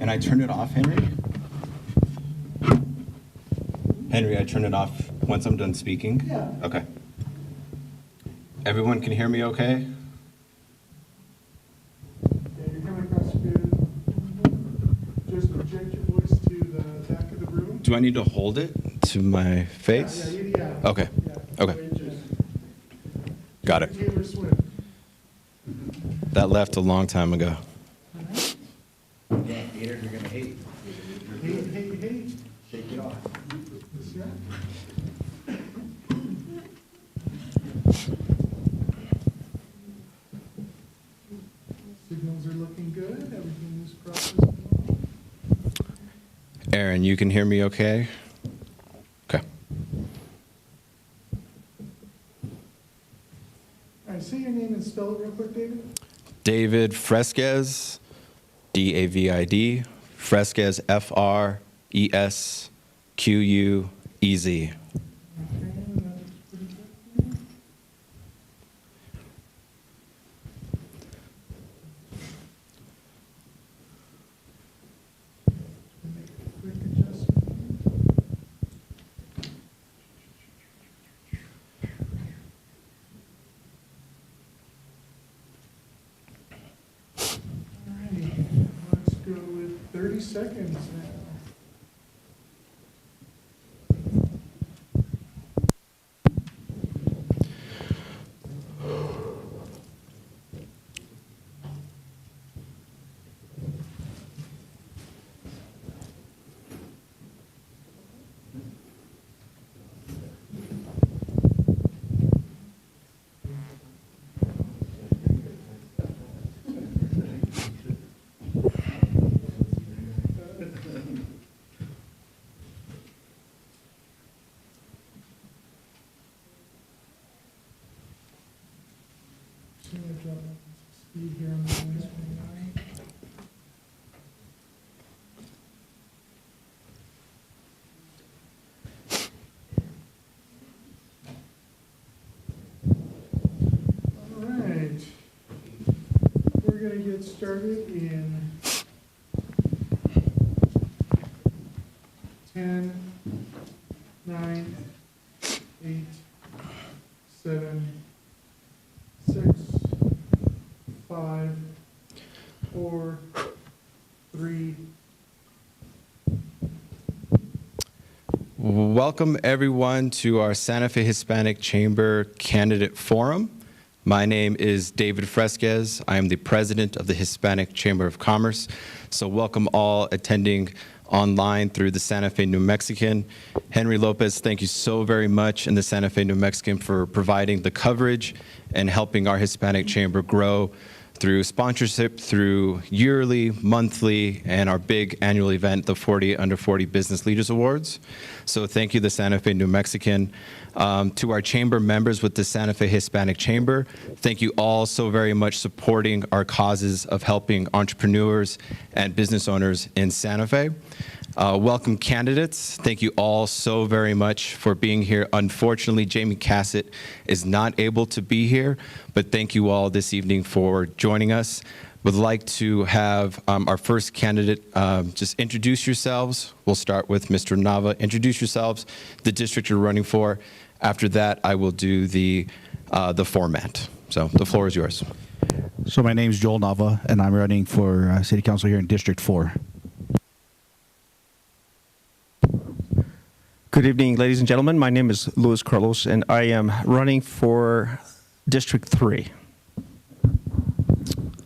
And I turn it off, Henry? Henry, I turn it off once I'm done speaking? Yeah. Okay. Everyone can hear me okay? Yeah, you're coming across good. Just project your voice to the back of the room. Do I need to hold it to my face? Yeah. Okay. Yeah. Okay. Got it. Taylor Swift. That left a long time ago. Yeah, haters are gonna hate. Hate. Shake it off. Yeah. Signals are looking good. Everything is processing well. Aaron, you can hear me okay? Okay. All right, say your name and spell it real quick, David. David Fresquez, D-A-V-I-D, Fresquez, F-R-E-S-Q-U-E-Z. Okay, that's pretty good. Make a quick adjustment. Alrighty, let's go with 30 seconds now. Just gonna drop speed here on the noise one. All right. We're gonna get started in 10, 9, 8, 7, 6, 5, 4, 3. Welcome everyone to our Santa Fe Hispanic Chamber Candidate Forum. My name is David Fresquez. I am the president of the Hispanic Chamber of Commerce. So welcome all attending online through the Santa Fe New Mexican. Henry Lopez, thank you so very much in the Santa Fe New Mexican for providing the coverage and helping our Hispanic Chamber grow through sponsorship, through yearly, monthly, and our big annual event, the 40 Under 40 Business Leaders Awards. So thank you, the Santa Fe New Mexican. To our chamber members with the Santa Fe Hispanic Chamber, thank you all so very much supporting our causes of helping entrepreneurs and business owners in Santa Fe. Welcome candidates. Thank you all so very much for being here. Unfortunately, Jamie Cassett is not able to be here, but thank you all this evening for joining us. Would like to have our first candidate just introduce yourselves. We'll start with Mr. Nava. Introduce yourselves, the district you're running for. After that, I will do the format. So the floor is yours. So my name is Joel Nava, and I'm running for City Council here in District 4. Good evening, ladies and gentlemen. My name is Luis Carlos, and I am running for District 3.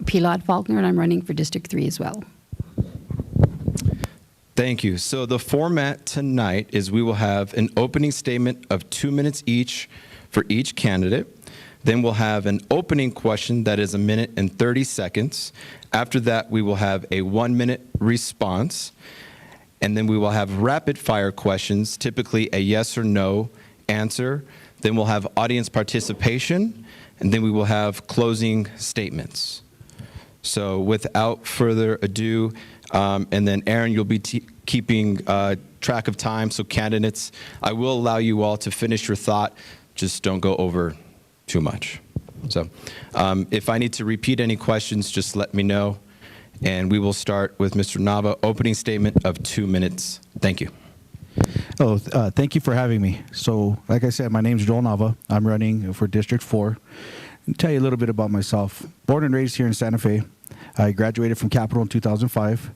Pilar Faulkner, and I'm running for District 3 as well. Thank you. So the format tonight is we will have an opening statement of 2 minutes each for each candidate. Then we'll have an opening question that is 1 minute and 30 seconds. After that, we will have a 1 minute response. And then we will have rapid fire questions, typically a yes or no answer. Then we'll have audience participation, and then we will have closing statements. So without further ado, and then Aaron, you'll be keeping track of time. So candidates, I will allow you all to finish your thought. Just don't go over too much. So if I need to repeat any questions, just let me know. And we will start with Mr. Nava, opening statement of 2 minutes. Thank you. Thank you for having me. So, like I said, my name's Joel Nava. I'm running for District 4. I'll tell you a little bit about myself. Born and raised here in Santa Fe. I graduated from Capital in 2005.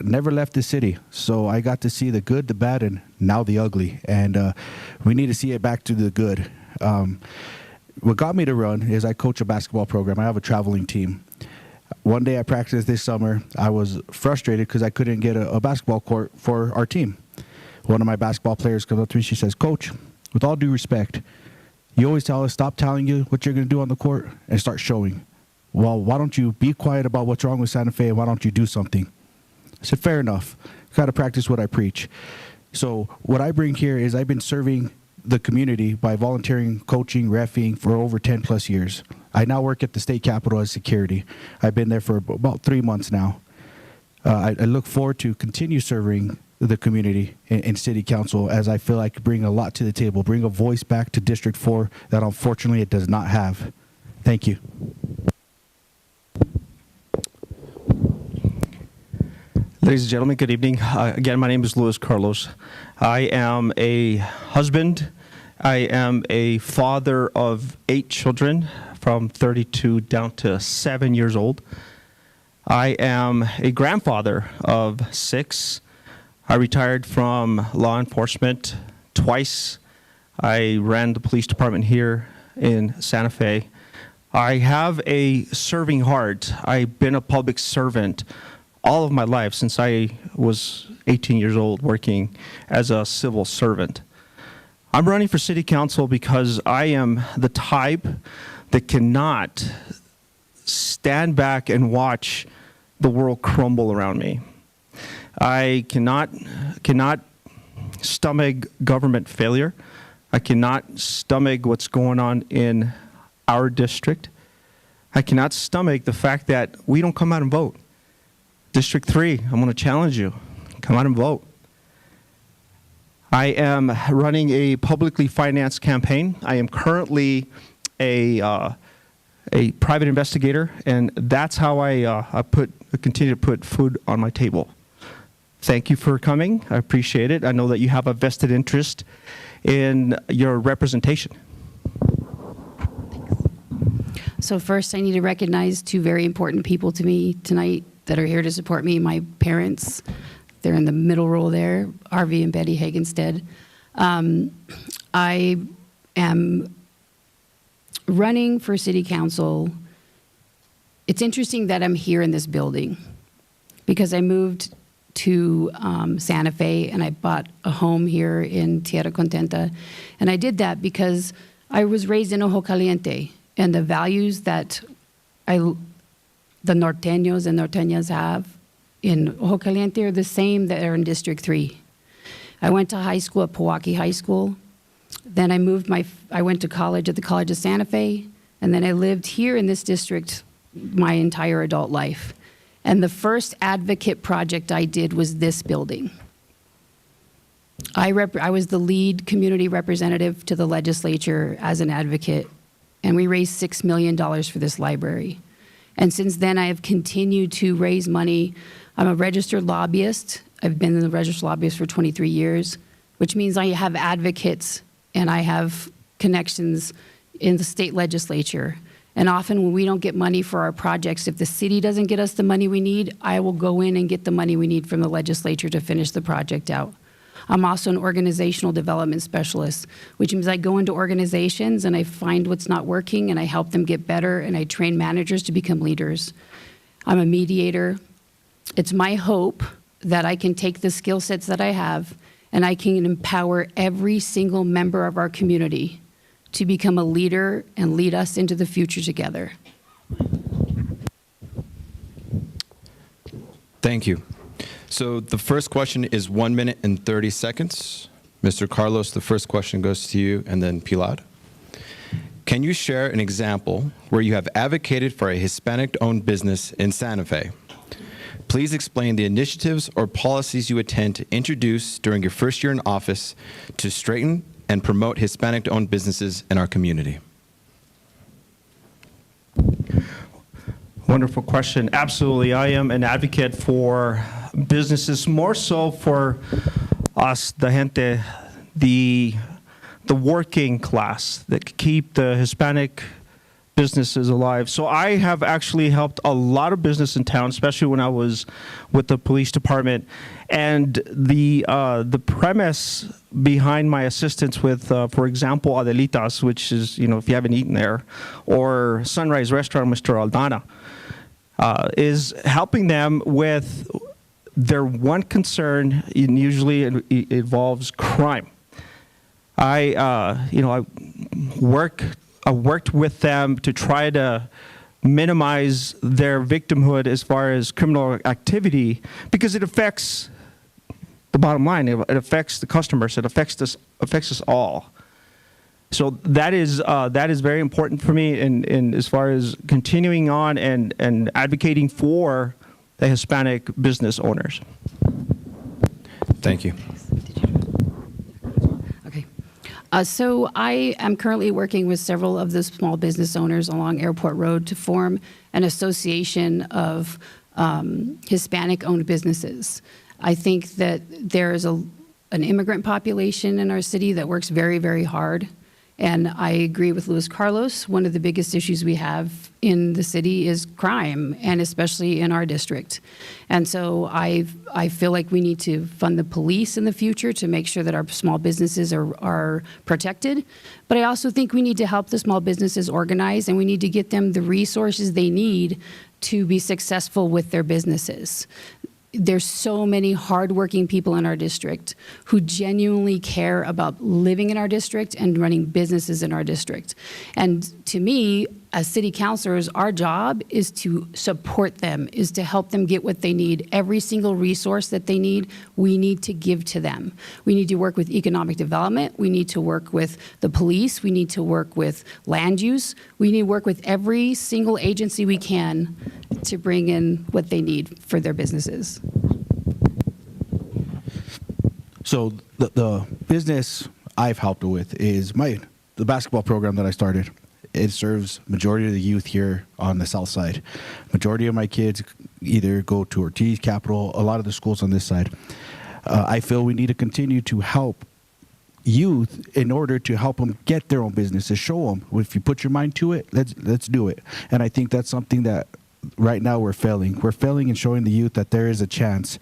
Never left the city. So I got to see the good, the bad, and now the ugly. And we need to see it back to the good. What got me to run is I coach a basketball program. I have a traveling team. One day I practiced this summer. I was frustrated because I couldn't get a basketball court for our team. One of my basketball players comes up to me. She says, "Coach, with all due respect, you always tell us stop telling you what you're going to do on the court and start showing. Well, why don't you be quiet about what's wrong with Santa Fe and why don't you do something?" I said, "Fair enough. Got to practice what I preach." So what I bring here is I've been serving the community by volunteering, coaching, reffing for over 10 plus years. I now work at the state capitol as security. I've been there for about 3 months now. I look forward to continue serving the community in city council, as I feel I could bring a lot to the table, bring a voice back to District 4 that unfortunately it does not have. Thank you. Ladies and gentlemen, good evening. Again, my name is Luis Carlos. I am a husband. I am a father of 8 children from 32 down to 7 years old. I am a grandfather of 6. I retired from law enforcement twice. I ran the police department here in Santa Fe. I have a serving heart. I've been a public servant all of my life since I was 18 years old working as a civil servant. I'm running for city council because I am the type that cannot stand back and watch the world crumble around me. I cannot stomach government failure. I cannot stomach what's going on in our district. I cannot stomach the fact that we don't come out and vote. District 3, I'm going to challenge you. Come out and vote. I am running a publicly financed campaign. I am currently a private investigator, and that's how I continue to put food on my table. Thank you for coming. I appreciate it. I know that you have a vested interest in your representation. So first, I need to recognize 2 very important people to me tonight that are here to support me, my parents. They're in the middle row there, Harvey and Betty Hagenstead. I am running for city council. It's interesting that I'm here in this building because I moved to Santa Fe and I bought a home here in Tierra Contenta. And I did that because I was raised in Ojo Caliente, and the values that the norteños and norteñas have in Ojo Caliente are the same that are in District 3. I went to high school at Pewaukee High School. Then I went to college at the College of Santa Fe, and then I lived here in this district my entire adult life. And the first advocate project I did was this building. I was the lead community representative to the legislature as an advocate, and we raised $6 million for this library. And since then, I have continued to raise money. I'm a registered lobbyist. I've been a registered lobbyist for 23 years, which means I have advocates and I have connections in the state legislature. And often when we don't get money for our projects, if the city doesn't get us the money we need, I will go in and get the money we need from the legislature to finish the project out. I'm also an organizational development specialist, which means I go into organizations and I find what's not working and I help them get better and I train managers to become leaders. I'm a mediator. It's my hope that I can take the skill sets that I have and I can empower every single member of our community to become a leader and lead us into the future together. Thank you. So the first question is 1 minute and 30 seconds. Mr. Carlos, the first question goes to you, and then Pilar. Can you share an example where you have advocated for a Hispanic-owned business in Santa Fe? Please explain the initiatives or policies you intend to introduce during your first year in office to straighten and promote Hispanic-owned businesses in our community. Wonderful question. Absolutely. I am an advocate for businesses, more so for us, the gente, the working class that keep the Hispanic businesses alive. So I have actually helped a lot of business in town, especially when I was with the police department. And the premise behind my assistance with, for example, Adelitas, which is, if you haven't eaten there, or Sunrise Restaurant, Mr. Aldana, is helping them with their one concern, and usually it involves crime. I worked with them to try to minimize their victimhood as far as criminal activity, because it affects the bottom line. It affects the customers. It affects us all. So that is very important for me in as far as continuing on and advocating for the Hispanic business owners. Thank you. Okay. So I am currently working with several of the small business owners along Airport Road to form an association of Hispanic-owned businesses. I think that there is an immigrant population in our city that works very, very hard. And I agree with Luis Carlos. One of the biggest issues we have in the city is crime, and especially in our district. And so I feel like we need to fund the police in the future to make sure that our small businesses are protected. But I also think we need to help the small businesses organize, and we need to get them the resources they need to be successful with their businesses. There's so many hardworking people in our district who genuinely care about living in our district and running businesses in our district. And to me, as city councilors, our job is to support them, is to help them get what they need. Every single resource that they need, we need to give to them. We need to work with economic development. We need to work with the police. We need to work with land use. We need to work with every single agency we can to bring in what they need for their businesses. So the business I've helped with is the basketball program that I started. It serves majority of the youth here on the south side. Majority of my kids either go to Ortiz, Capital, a lot of the schools on this side. I feel we need to continue to help youth in order to help them get their own businesses, show them, if you put your mind to it, let's do it. And I think that's something that right now we're failing. We're failing in showing the youth that there is a chance,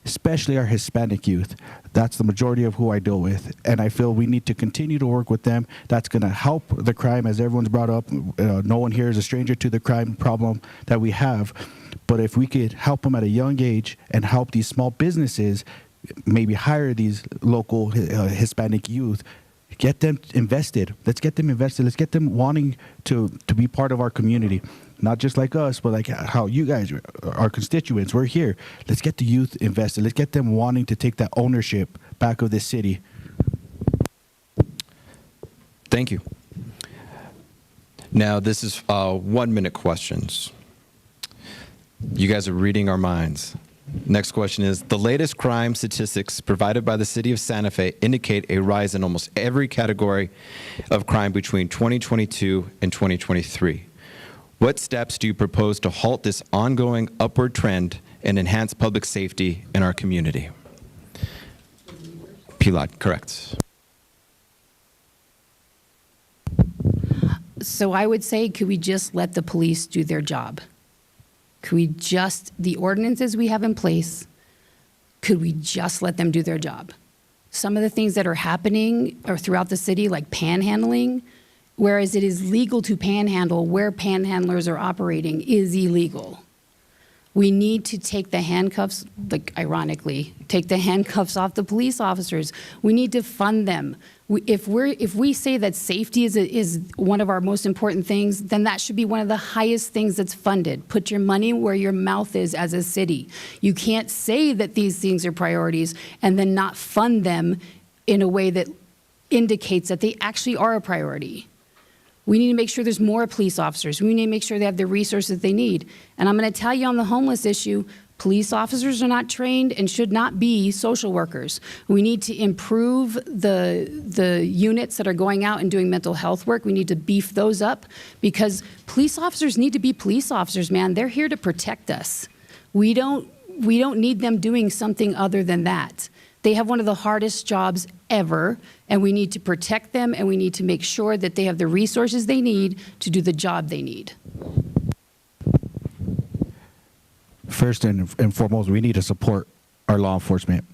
especially our Hispanic youth. That's the majority of who I deal with. And I feel we need to continue to work with them. That's going to help the crime, as everyone's brought up. No one here is a stranger to the crime problem that we have. But if we could help them at a young age and help these small businesses, maybe hire these local Hispanic youth, get them invested. Let's get them invested. Let's get them wanting to be part of our community. Not just like us, but like how you guys, our constituents, we're here. Let's get the youth invested. Let's get them wanting to take that ownership back of this city. Thank you. Now, this is 1-minute questions. You guys are reading our minds. Next question is, the latest crime statistics provided by the city of Santa Fe indicate a rise in almost every category of crime between 2022 and 2023. What steps do you propose to halt this ongoing upward trend and enhance public safety in our community? Pilar, correct. So I would say, could we just let the police do their job? Could we just, the ordinances we have in place, could we just let them do their job? Some of the things that are happening or throughout the city, like panhandling, whereas it is legal to panhandle, where panhandlers are operating is illegal. We need to take the handcuffs, like ironically, take the handcuffs off the police officers. We need to fund them. If we say that safety is one of our most important things, then that should be one of the highest things that's funded. Put your money where your mouth is as a city. You can't say that these things are priorities and then not fund them in a way that indicates that they actually are a priority. We need to make sure there's more police officers. We need to make sure they have the resources they need. And I'm going to tell you on the homeless issue, Police officers are not trained and should not be social workers. We need to improve the units that are going out and doing mental health work. We need to beef those up because police officers need to be police officers, man. They're here to protect us. We don't need them doing something other than that. They have one of the hardest jobs ever, and we need to protect them, and we need to make sure that they have the resources they need to do the job they need. First and foremost, we need to support our law enforcement.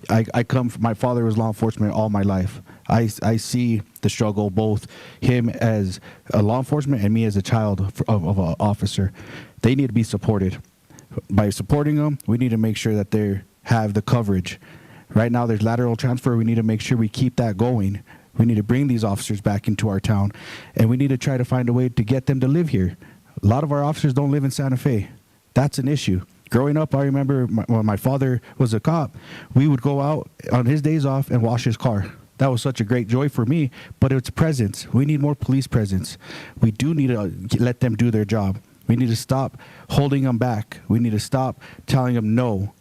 My father was law enforcement all my life. I see the struggle, both him as a law enforcement and me as a child of an officer. They need to be supported. By supporting them, we need to make sure that they have the coverage. Right now, there's lateral transfer. We need to make sure we keep that going. We need to bring these officers back into our town, and we need to try to find a way to get them to live here. A lot of our officers don't live in Santa Fe. That's an issue. Growing up, I remember when my father was a cop, we would go out on his days off and wash his car. That was such a great joy for me, but it's presence. We need more police presence. We do need to let them do their job. We need to stop holding them back. We need to stop telling them no.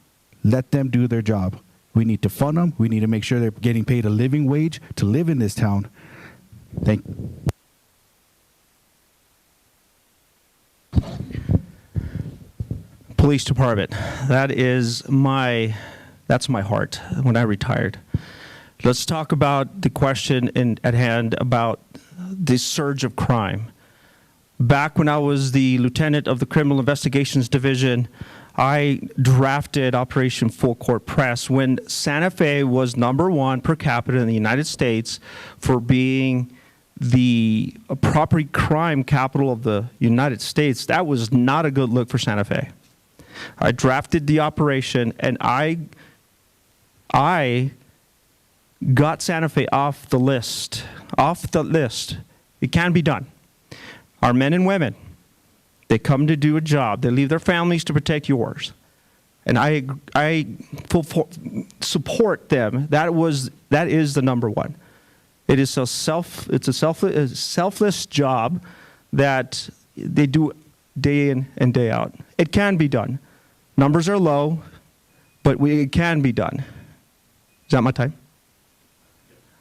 Let them do their job. We need to fund them. We need to make sure they're getting paid a living wage to live in this town. Thank you. Police department. That's my heart when I retired. Let's talk about the question at hand about the surge of crime. Back when I was the lieutenant of the Criminal Investigations Division, I drafted Operation Full Court Press when Santa Fe was #1 per capita in the United States for being the property crime capital of the United States. That was not a good look for Santa Fe. I drafted the operation, and I got Santa Fe off the list. Off the list. It can be done. Our men and women, they come to do a job. They leave their families to protect yours. And I support them. That is the #1. It is it's a selfless job that they do day in and day out. It can be done. Numbers are low, but it can be done. Is that my time?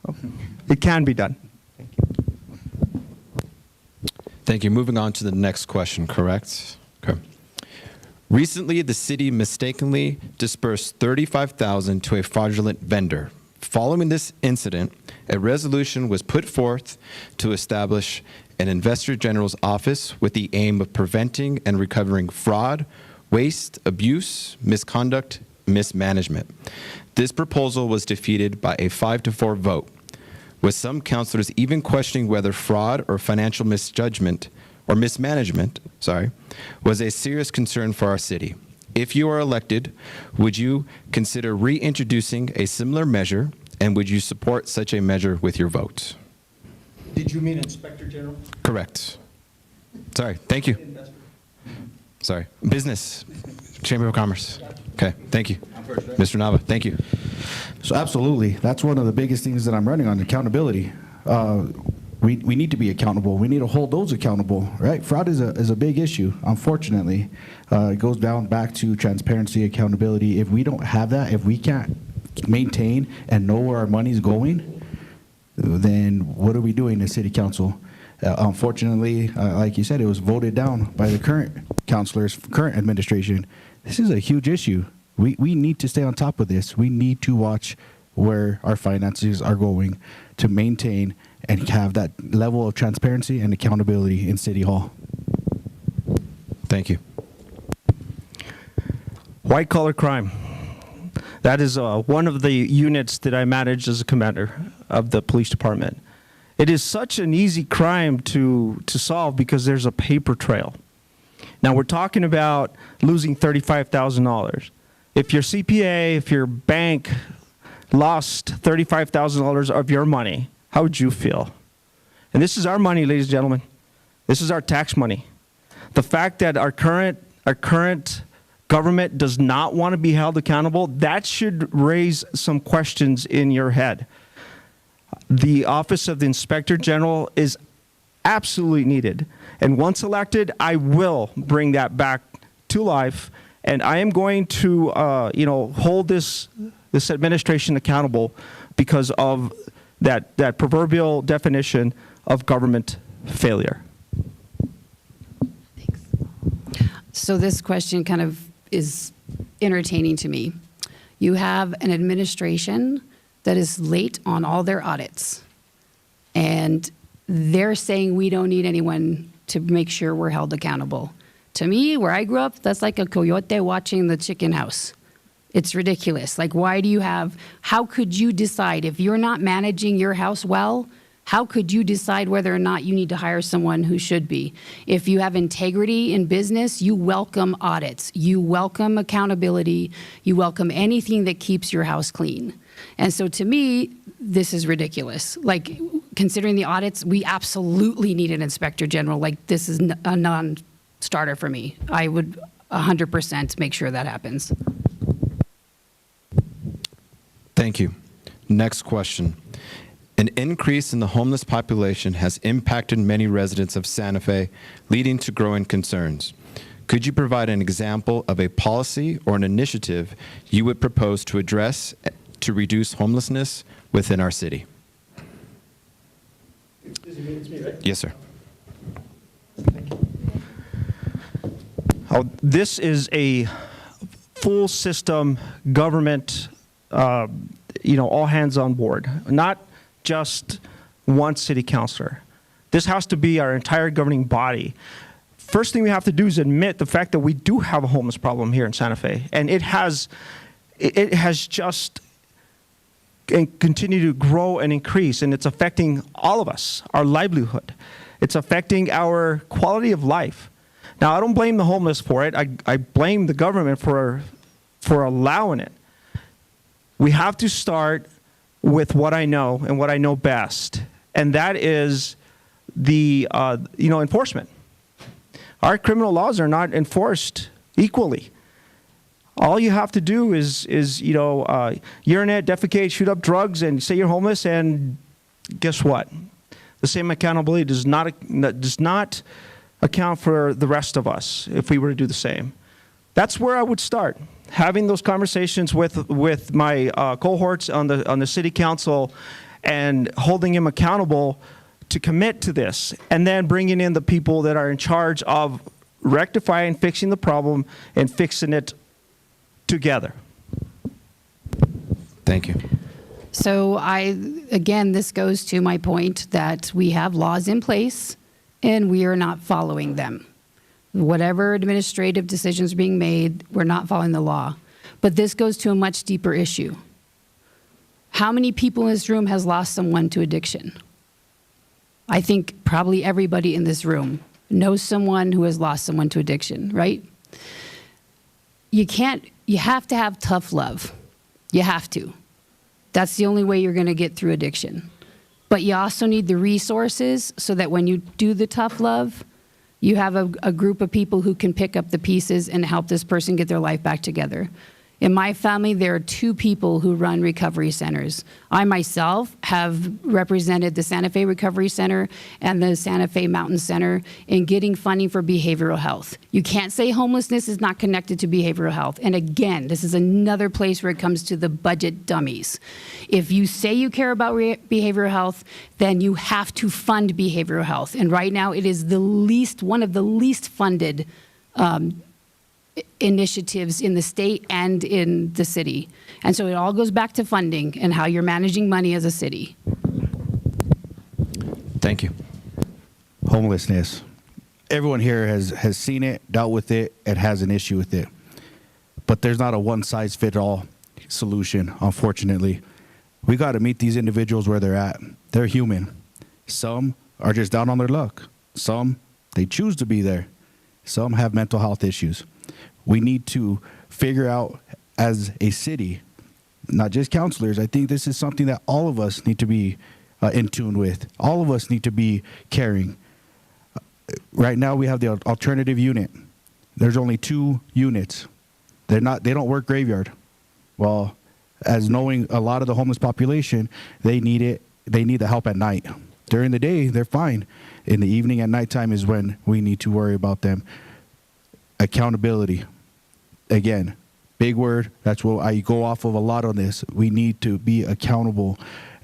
Oh. It can be done. Thank you. Thank you. Moving on to the next question, correct? Okay. Recently, the city mistakenly dispersed $35,000 to a fraudulent vendor. Following this incident, a resolution was put forth to establish an Inspector General's office with the aim of preventing and recovering fraud, waste, abuse, misconduct, mismanagement. This proposal was defeated by a 5-4 vote, with some councilors even questioning whether fraud or financial mismanagement was a serious concern for our city. If you are elected, would you consider reintroducing a similar measure, and would you support such a measure with your vote? Did you mean Inspector General? Correct. Sorry, thank you. Sorry, business, Chamber of Commerce. Okay, thank you. Mr. Nava, thank you. So absolutely, that's one of the biggest things that I'm running on, accountability. We need to be accountable. We need to hold those accountable, right? Fraud is a big issue, unfortunately. It goes back to transparency, accountability. If we don't have that, if we can't maintain and know where our money's going, then what are we doing as city council? Unfortunately, like you said, it was voted down by the current councilors, current administration. This is a huge issue. We need to stay on top of this. We need to watch where our finances are going to maintain and have that level of transparency and accountability in City Hall. Thank you. White collar crime. That is one of the units that I manage as a commander of the police department. It is such an easy crime to solve because there's a paper trail. Now we're talking about losing $35,000. If your CPA, if your bank lost $35,000 of your money, how would you feel? And this is our money, ladies and gentlemen. This is our tax money. The fact that our current government does not want to be held accountable, that should raise some questions in your head. The office of the Inspector General is absolutely needed. And once elected, I will bring that back to life And I am going to, hold this administration accountable because of that proverbial definition of government failure. So this question kind of is entertaining to me. You have an administration that is late on all their audits, and they're saying we don't need anyone to make sure we're held accountable. To me, where I grew up, that's like a coyote watching the chicken house. It's ridiculous. Like, how could you decide if you're not managing your house well? How could you decide whether or not you need to hire someone who should be? If you have integrity in business, you welcome audits, you welcome accountability, you welcome anything that keeps your house clean. And so to me, this is ridiculous. Like, considering the audits, we absolutely need an inspector general. Like, this is a non-starter for me. I would 100% make sure that happens. Thank you. Next question. An increase in the homeless population has impacted many residents of Santa Fe, leading to growing concerns. Could you provide an example of a policy or an initiative you would propose to address to reduce homelessness within our city? It's me, right? Yes, sir. This is a full system government, all hands on board, not just one city councilor. This has to be our entire governing body. First thing we have to do is admit the fact that we do have a homeless problem here in Santa Fe, and it has just continued to grow and increase, and it's affecting all of us, our livelihood. It's affecting our quality of life. Now, I don't blame the homeless for it. I blame the government for allowing it. We have to start with what I know and what I know best, and that is the enforcement. Our criminal laws are not enforced equally. All you have to do is urinate, defecate, shoot up drugs, and say you're homeless, and guess what? The same accountability does not account for the rest of us if we were to do the same. That's where I would start. Having those conversations with my cohorts on the city council and holding them accountable to commit to this, and then bringing in the people that are in charge of rectifying, fixing the problem, and fixing it together. Thank you. So again, this goes to my point that we have laws in place and we are not following them. Whatever administrative decisions are being made, we're not following the law. But this goes to a much deeper issue. How many people in this room has lost someone to addiction? I think probably everybody in this room knows someone who has lost someone to addiction, right? You have to have tough love. You have to. That's the only way you're going to get through addiction. But you also need the resources so that when you do the tough love, you have a group of people who can pick up the pieces and help this person get their life back together. In my family, there are 2 people who run recovery centers. I myself have represented the Santa Fe Recovery Center and the Santa Fe Mountain Center in getting funding for behavioral health. You can't say homelessness is not connected to behavioral health. And again, this is another place where it comes to the budget dummies. If you say you care about behavioral health, then you have to fund behavioral health. And right now, it is one of the least funded initiatives in the state and in the city. And so it all goes back to funding and how you're managing money as a city. Thank you. Homelessness. Everyone here has seen it, dealt with it, and has an issue with it. But there's not a one-size-fits-all solution, unfortunately. We got to meet these individuals where they're at. They're human. Some are just down on their luck. Some, they choose to be there. Some have mental health issues. We need to figure out as a city, not just counselors. I think this is something that all of us need to be in tune with. All of us need to be caring. Right now we have the alternative unit. There's only 2 units. They don't work graveyard. Well, as knowing a lot of the homeless population, they need it. They need the help at night. During the day, they're fine. In the evening and nighttime is when we need to worry about them. Accountability. again, big word. That's what I go off of a lot on this. We need to be accountable.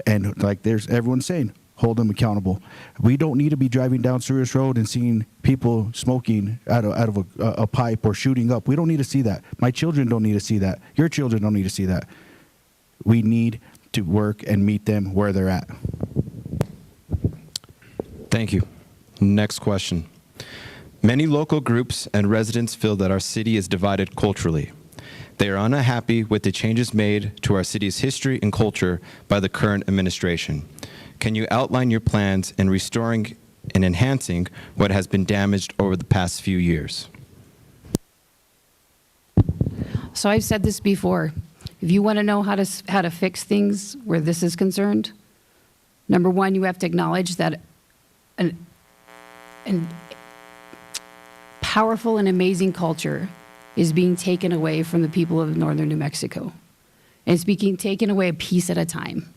And like everyone's saying, hold them accountable. We don't need to be driving down Sirius Road and seeing people smoking out of a pipe or shooting up. We don't need to see that. My children don't need to see that. Your children don't need to see that. We need to work and meet them where they're at. Thank you. Next question. Many local groups and residents feel that our city is divided culturally. They are unhappy with the changes made to our city's history and culture by the current administration. Can you outline your plans in restoring and enhancing what has been damaged over the past few years? So I've said this before. If you want to know how to fix things where this is concerned, number one, you have to acknowledge that an powerful and amazing culture is being taken away from the people of northern New Mexico. And it's being taken away a piece at a time.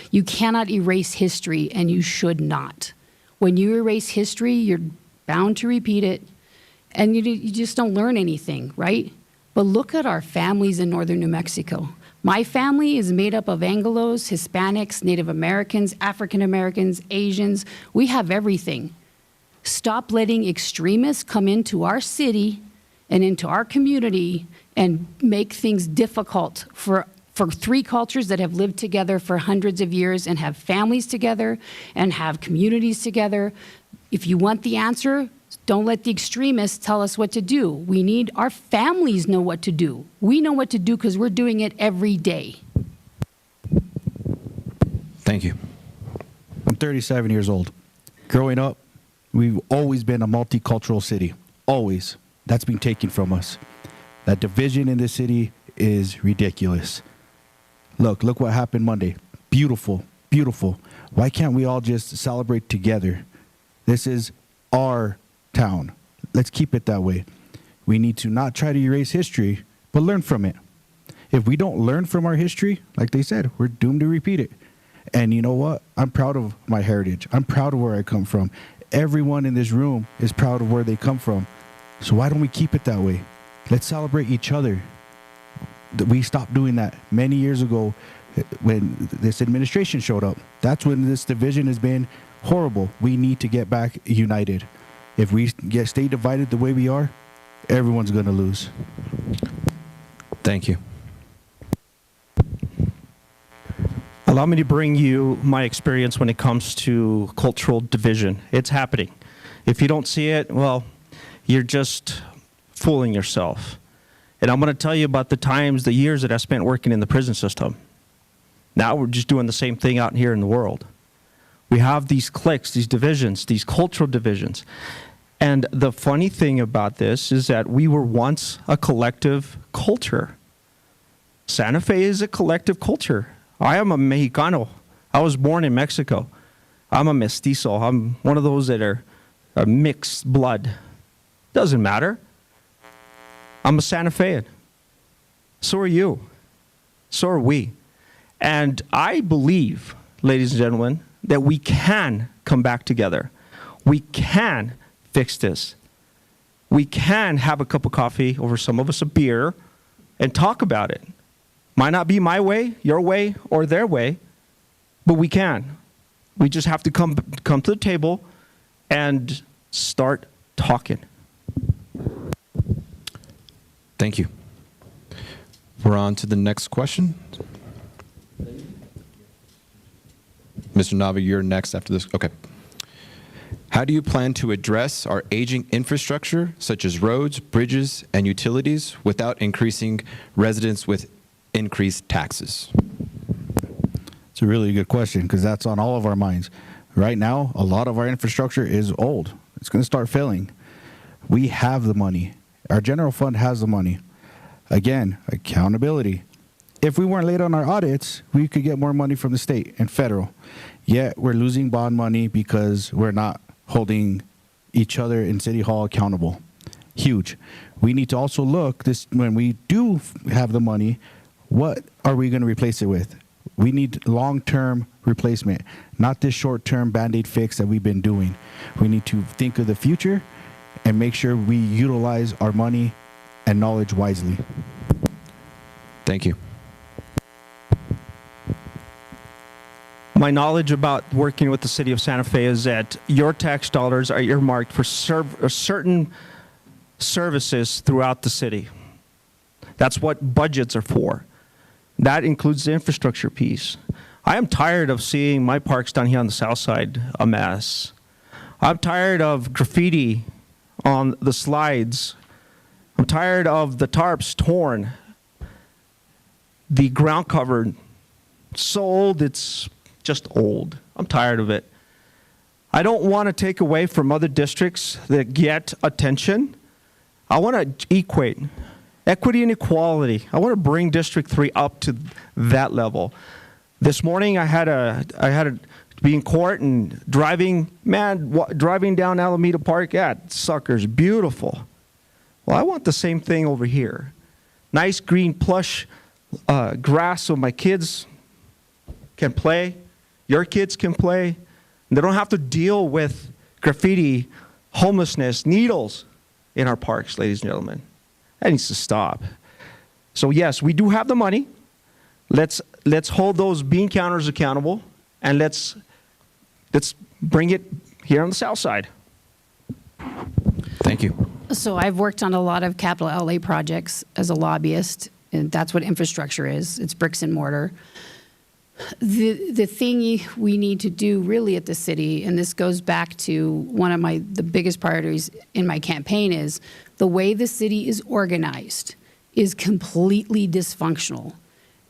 You cannot erase history, and you should not. When you erase history, you're bound to repeat it, and you just don't learn anything, right? But look at our families in northern New Mexico. My family is made up of Anglos, Hispanics, Native Americans, African Americans, Asians. We have everything. Stop letting extremists come into our city and into our community and make things difficult for three cultures that have lived together for hundreds of years and have families together and have communities together. If you want the answer, don't let the extremists tell us what to do. We need our families know what to do. We know what to do because we're doing it every day. Thank you. I'm 37 years old. Growing up, we've always been a multicultural city. Always. That's been taken from us. That division in this city is ridiculous. Look what happened Monday. Beautiful, beautiful. Why can't we all just celebrate together? This is our town. Let's keep it that way. We need to not try to erase history, but learn from it. If we don't learn from our history, like they said, we're doomed to repeat it. And you know what? I'm proud of my heritage. I'm proud of where I come from. Everyone in this room is proud of where they come from. So why don't we keep it that way? Let's celebrate each other. We stopped doing that many years ago when this administration showed up. That's when this division has been horrible. We need to get back united. If we stay divided the way we are, everyone's going to lose. Thank you. Allow me to bring you my experience when it comes to cultural division. It's happening. If you don't see it, well, you're just fooling yourself. And I'm going to tell you about the years that I spent working in the prison system. Now we're just doing the same thing out here in the world. We have these cliques, these divisions, these cultural divisions. And the funny thing about this is that we were once a collective culture. Santa Fe is a collective culture. I am a Mexicano. I was born in Mexico. I'm a mestizo. I'm one of those that are a mixed blood. Doesn't matter. I'm a Santa Fean. So are you. So are we. And I believe, ladies and gentlemen, that we can come back together. We can fix this. We can have a cup of coffee, over some of us a beer, and talk about it. Might not be my way, your way, or their way, but we can. We just have to come to the table and start talking. Thank you. We're on to the next question. Mr. Nava, you're next after this. Okay. How do you plan to address our aging infrastructure, such as roads, bridges, and utilities, without increasing residents with increased taxes? It's a really good question because that's on all of our minds. Right now, a lot of our infrastructure is old. It's going to start failing. We have the money. Our general fund has the money. Again, accountability. If we weren't late on our audits, we could get more money from the state and federal. Yet we're losing bond money because we're not holding each other in City Hall accountable. Huge. We need to also look this when we do have the money, what are we going to replace it with? We need long-term replacement, not this short-term Band-Aid fix that we've been doing. We need to think of the future and make sure we utilize our money and knowledge wisely. Thank you. My knowledge about working with the city of Santa Fe is that your tax dollars are earmarked for certain services throughout the city. That's what budgets are for. That includes the infrastructure piece. I am tired of seeing my parks down here on the south side a mess. I'm tired of graffiti on the slides. I'm tired of the tarps torn. The ground cover, so old it's just old. I'm tired of it. I don't want to take away from other districts that get attention. I want to equate equity and equality. I want to bring District 3 up to that level. This morning I had to be in court and driving down Alameda Park. Yeah, sucker's beautiful. Well, I want the same thing over here. Nice green plush grass so my kids can play. Your kids can play. They don't have to deal with graffiti, homelessness, needles in our parks, ladies and gentlemen. That needs to stop. So yes, we do have the money. Let's hold those bean counters accountable, and let's bring it here on the south side. Thank you. So I've worked on a lot of capital outlay projects as a lobbyist, and that's what infrastructure is. It's bricks and mortar. The thing we need to do really at the city, and this goes back to one of the biggest priorities in my campaign, is the way the city is organized is completely dysfunctional.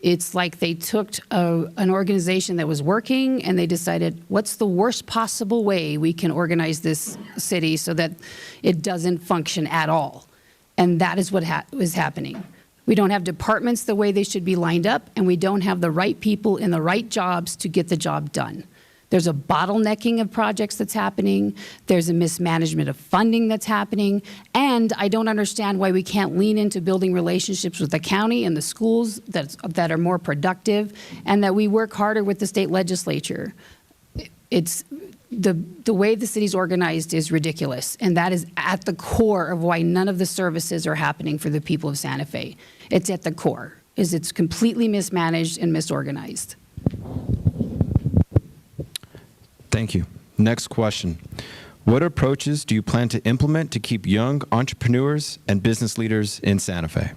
It's like they took an organization that was working and they decided, what's the worst possible way we can organize this city so that it doesn't function at all? And that is what is happening. We don't have departments the way they should be lined up, and we don't have the right people in the right jobs to get the job done. There's a bottlenecking of projects that's happening. There's a mismanagement of funding that's happening. And I don't understand why we can't lean into building relationships with the county and the schools that are more productive, and that we work harder with the state legislature. It's the way the city's organized is ridiculous, and that is at the core of why none of the services are happening for the people of Santa Fe. It's at the core, is it's completely mismanaged and misorganized. Thank you. Next question. What approaches do you plan to implement to keep young entrepreneurs and business leaders in Santa Fe?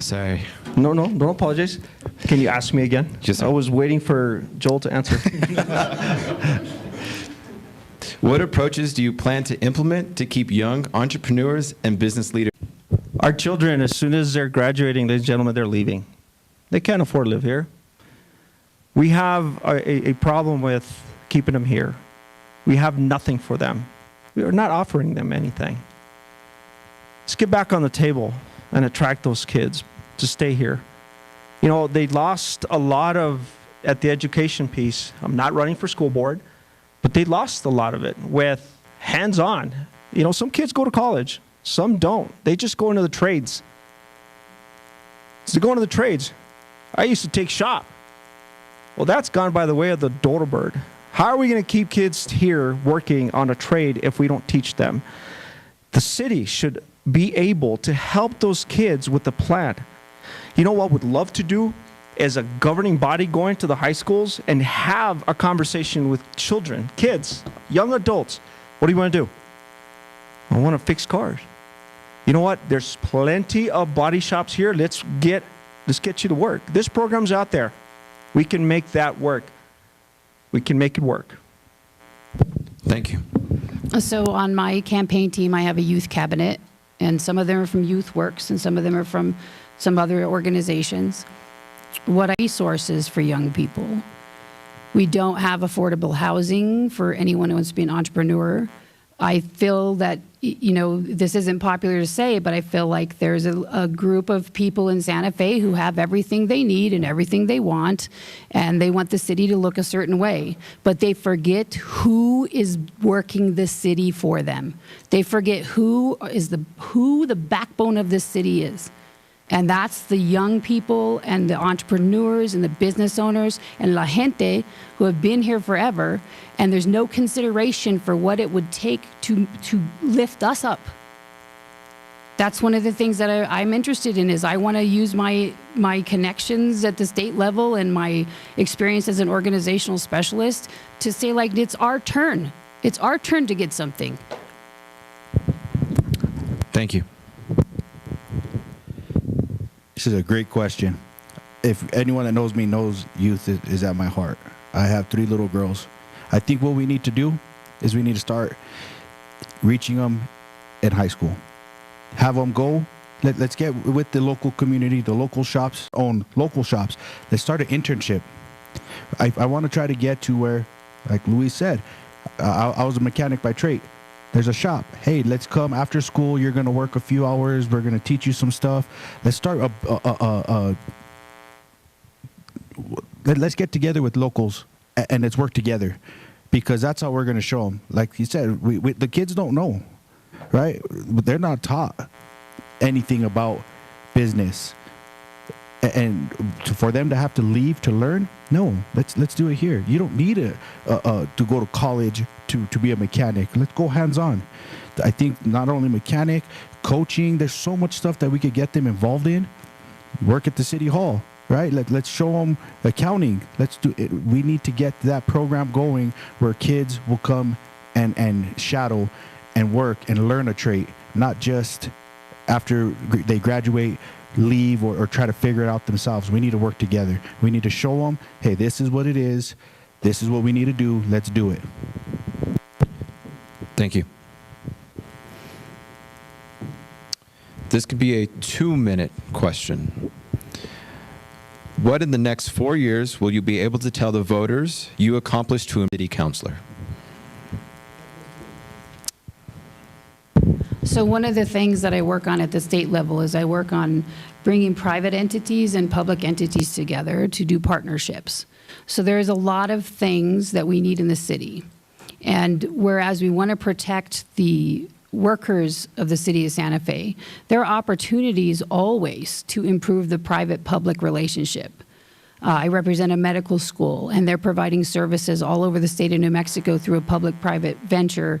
Sorry. No, don't apologize. Can you ask me again? Yes, sir. I was waiting for Joel to answer. What approaches do you plan to implement to keep young entrepreneurs and business leaders? Our children, as soon as they're graduating, ladies and gentlemen, they're leaving. They can't afford to live here. We have a problem with keeping them here. We have nothing for them. We are not offering them anything. Let's get back on the table and attract those kids to stay here. You know, they lost a lot at the education piece. I'm not running for school board, but they lost a lot of it with hands-on. You know, some kids go to college, some don't. They just go into the trades. So go into the trades. I used to take shop. Well, that's gone by the way of the dodo bird. How are we going to keep kids here working on a trade if we don't teach them? The city should be able to help those kids with the plan. You know what I would love to do as a governing body, going to the high schools and have a conversation with children, kids, young adults. What do you want to do? I want to fix cars. You know what? There's plenty of body shops here. Let's get you to work. This program's out there. We can make that work. We can make it work. Thank you. So on my campaign team, I have a youth cabinet, and some of them are from Youth Works, and some of them are from some other organizations. What are resources for young people? We don't have affordable housing for anyone who wants to be an entrepreneur. I feel that, you know, this isn't popular to say, but I feel like there's a group of people in Santa Fe who have everything they need and everything they want, and they want the city to look a certain way. But they forget who is working the city for them. They forget who the backbone of this city is. And that's the young people and the entrepreneurs and the business owners and la gente who have been here forever. And there's no consideration for what it would take to lift us up. That's one of the things that I'm interested in is I want to use my connections at the state level and my experience as an organizational specialist to say, like, it's our turn. It's our turn to get something. Thank you. This is a great question. If anyone that knows me knows youth is at my heart. I have 3 little girls. I think what we need to do is we need to start reaching them in high school. Have them go. Let's get with the local community, the local shops, own local shops. Let's start an internship. I want to try to get to where, like Luis said, I was a mechanic by trade. There's a shop. Hey, let's come after school. You're going to work a few hours. We're going to teach you some stuff. Let's start let's get together with locals and let's work together, because that's how we're going to show them. Like you said, the kids don't know, right? They're not taught anything about business. And for them to have to leave to learn, no, let's do it here. You don't need to go to college to be a mechanic. Let's go hands-on. I think not only mechanic, coaching, there's so much stuff that we could get them involved in. Work at the city hall, right? Let's show them accounting. Let's do it. We need to get that program going where kids will come and shadow and work and learn a trade, not just after they graduate, leave or try to figure it out themselves. We need to work together. We need to show them, hey, this is what it is. This is what we need to do. Let's do it. Thank you. This could be a 2-minute question. What in the next 4 years will you be able to tell the voters you accomplished to a city councilor? So one of the things that I work on at the state level is I work on bringing private entities and public entities together to do partnerships. So there's a lot of things that we need in the city. And whereas we want to protect the workers of the city of Santa Fe, there are opportunities always to improve the private-public relationship. I represent a medical school, and they're providing services all over the state of New Mexico through a public-private venture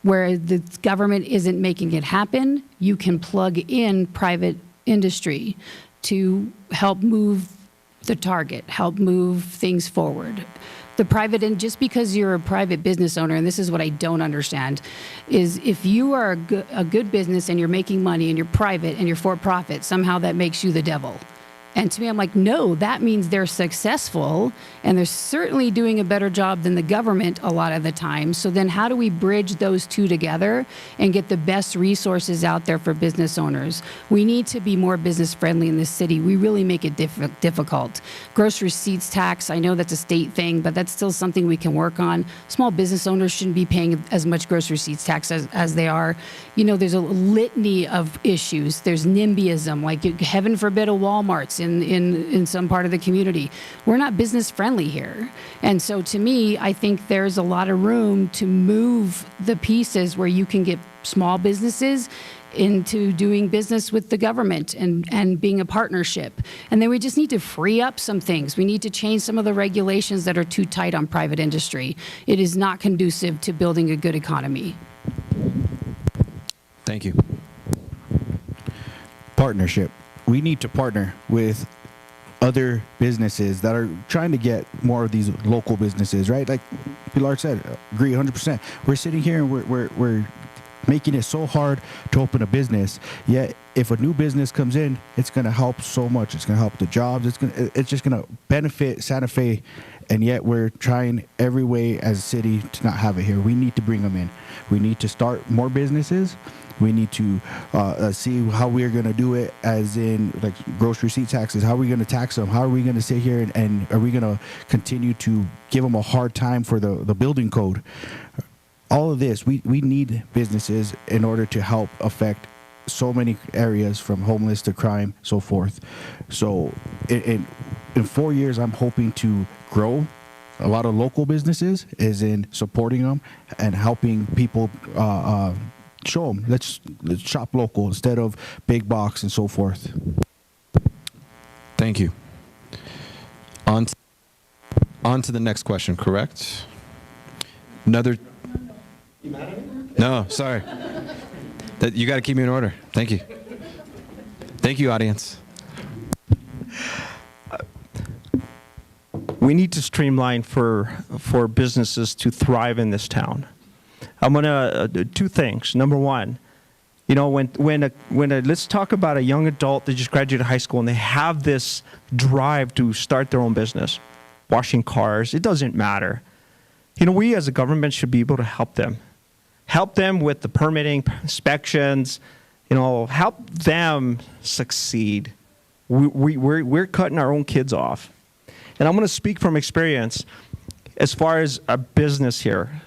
where the government isn't making it happen. You can plug in private industry to help move the target, help move things forward. The private, and just because you're a private business owner, and this is what I don't understand, is if you are a good business and you're making money and you're private and you're for profit, somehow that makes you the devil. And to me, I'm like, no, that means they're successful and they're certainly doing a better job than the government a lot of the time. So then how do we bridge those two together and get the best resources out there for business owners? We need to be more business friendly in this city. We really make it difficult. Gross receipts tax, I know that's a state thing, but that's still something we can work on. Small business owners shouldn't be paying as much gross receipts tax as they are. You know, there's a litany of issues. There's NIMBYism, like heaven forbid a Walmart's in some part of the community. We're not business friendly here. And so to me, I think there's a lot of room to move the pieces where you can get small businesses into doing business with the government and being a partnership. And then we just need to free up some things. We need to change some of the regulations that are too tight on private industry. It is not conducive to building a good economy. Thank you. Partnership. We need to partner with other businesses that are trying to get more of these local businesses, right? Like Pilar said, agree 100%. We're sitting here and we're making it so hard to open a business. Yet if a new business comes in, it's going to help so much. It's going to help the jobs. It's just going to benefit Santa Fe. And yet we're trying every way as a city to not have it here. We need to bring them in. We need to start more businesses. We need to see how we're going to do it, as in like gross receipt taxes. How are we going to tax them? How are we going to sit here and are we going to continue to give them a hard time for the building code? All of this, we need businesses in order to help affect so many areas, from homeless to crime, so forth. So in 4 years, I'm hoping to grow a lot of local businesses, as in supporting them and helping people show them. Let's shop local instead of big box and so forth. Thank you. On to the next question, correct? Another. No, sorry. You got to keep me in order. Thank you. Thank you, audience. We need to streamline for businesses to thrive in this town. I'm gonna do two things. Number one, you know, let's talk about a young adult that just graduated high school and they have this drive to start their own business, washing cars. It doesn't matter. You know, we as a government should be able to help them with the permitting, inspections. You know, help them succeed. We're cutting our own kids off. And I'm going to speak from experience as far as a business here.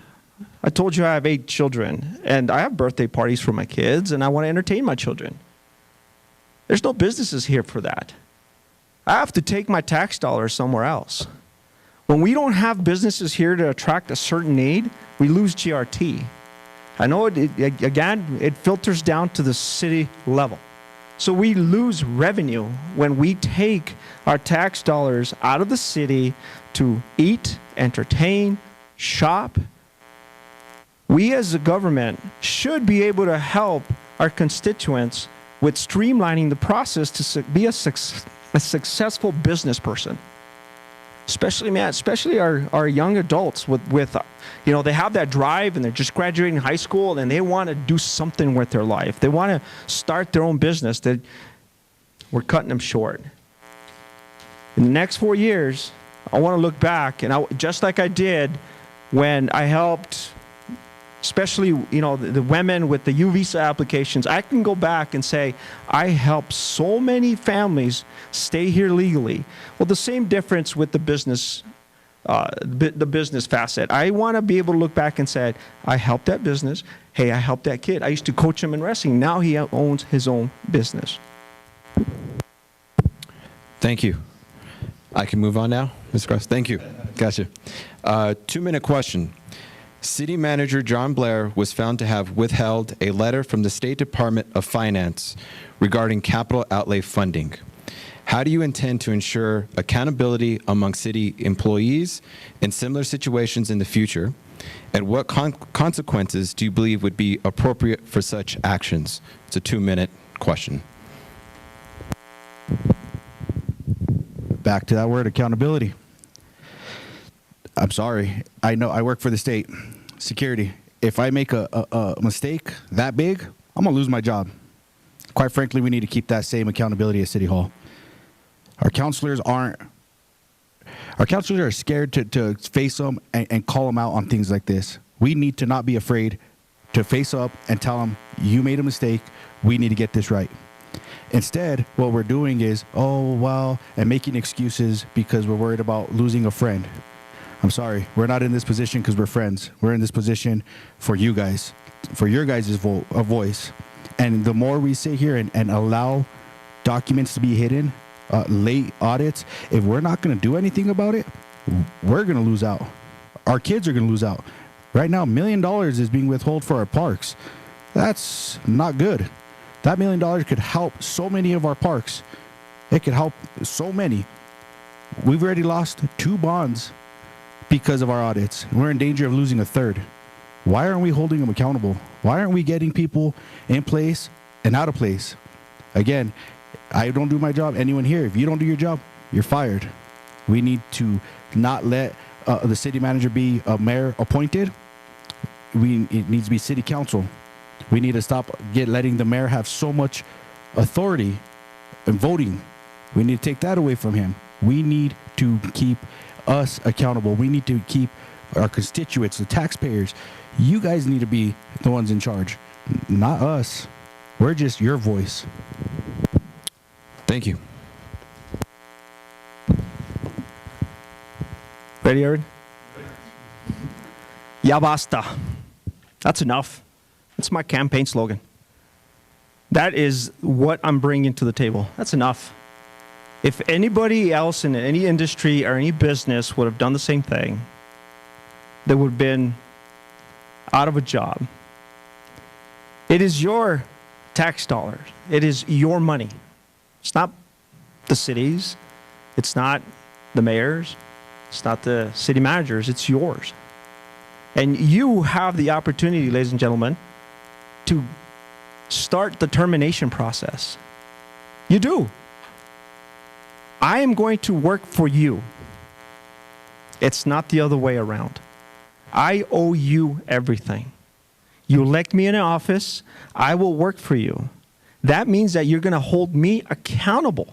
I told you I have 8 children, and I have birthday parties for my kids, and I want to entertain my children. There's no businesses here for that. I have to take my tax dollars somewhere else. When we don't have businesses here to attract a certain need, we lose GRT. I know it filters down to the city level. So we lose revenue when we take our tax dollars out of the city to eat, entertain, shop. We as a government should be able to help our constituents with streamlining the process to be a successful business person. Especially our young adults with you know, they have that drive and they're just graduating high school and they want to do something with their life. They want to start their own business. We're cutting them short. In the next 4 years, I want to look back and just like I did when I helped, especially, you know, the women with the U visa applications, I can go back and say, I helped so many families stay here legally. Well, the same difference with the business facet. I want to be able to look back and say, I helped that business. Hey, I helped that kid. I used to coach him in wrestling. Now he owns his own business. Thank you. I can move on now, Ms. Cross. Thank you. Gotcha. 2-minute question. City Manager John Blair was found to have withheld a letter from the State Department of Finance regarding capital outlay funding. How do you intend to ensure accountability among city employees in similar situations in the future? And what consequences do you believe would be appropriate for such actions? It's a 2-minute question. Back to that word, accountability. I'm sorry. I know I work for the state security. If I make a mistake that big, I'm going to lose my job. Quite frankly, we need to keep that same accountability at City Hall. Our counselors are scared to face them and call them out on things like this. We need to not be afraid to face up and tell them, you made a mistake. We need to get this right. Instead, what we're doing is, oh, well, and making excuses because we're worried about losing a friend. I'm sorry. We're not in this position because we're friends. We're in this position for you guys, for your guys' voice. And the more we sit here and allow documents to be hidden, late audits, if we're not going to do anything about it, we're going to lose out. Our kids are going to lose out. Right now, $1 million is being withheld for our parks. That's not good. That $1 million could help so many of our parks. It could help so many. We've already lost 2 bonds because of our audits. We're in danger of losing a 3rd. Why aren't we holding them accountable? Why aren't we getting people in place and out of place? Again, I don't do my job. Anyone here, if you don't do your job, you're fired. We need to not let the city manager be a mayor appointed. It needs to be city council. We need to stop letting the mayor have so much authority in voting. We need to take that away from him. We need to keep us accountable. We need to keep our constituents, the taxpayers. You guys need to be the ones in charge, not us. We're just your voice. Thank you. Ready, Aaron? Ya basta. That's enough. That's my campaign slogan. That is what I'm bringing to the table. That's enough. If anybody else in any industry or any business would have done the same thing, they would have been out of a job. It is your tax dollars. It is your money. It's not the cities. It's not the mayors. It's not the city managers. It's yours. And you have the opportunity, ladies and gentlemen, to start the termination process. You do. I am going to work for you. It's not the other way around. I owe you everything. You elect me in an office, I will work for you. That means that you're going to hold me accountable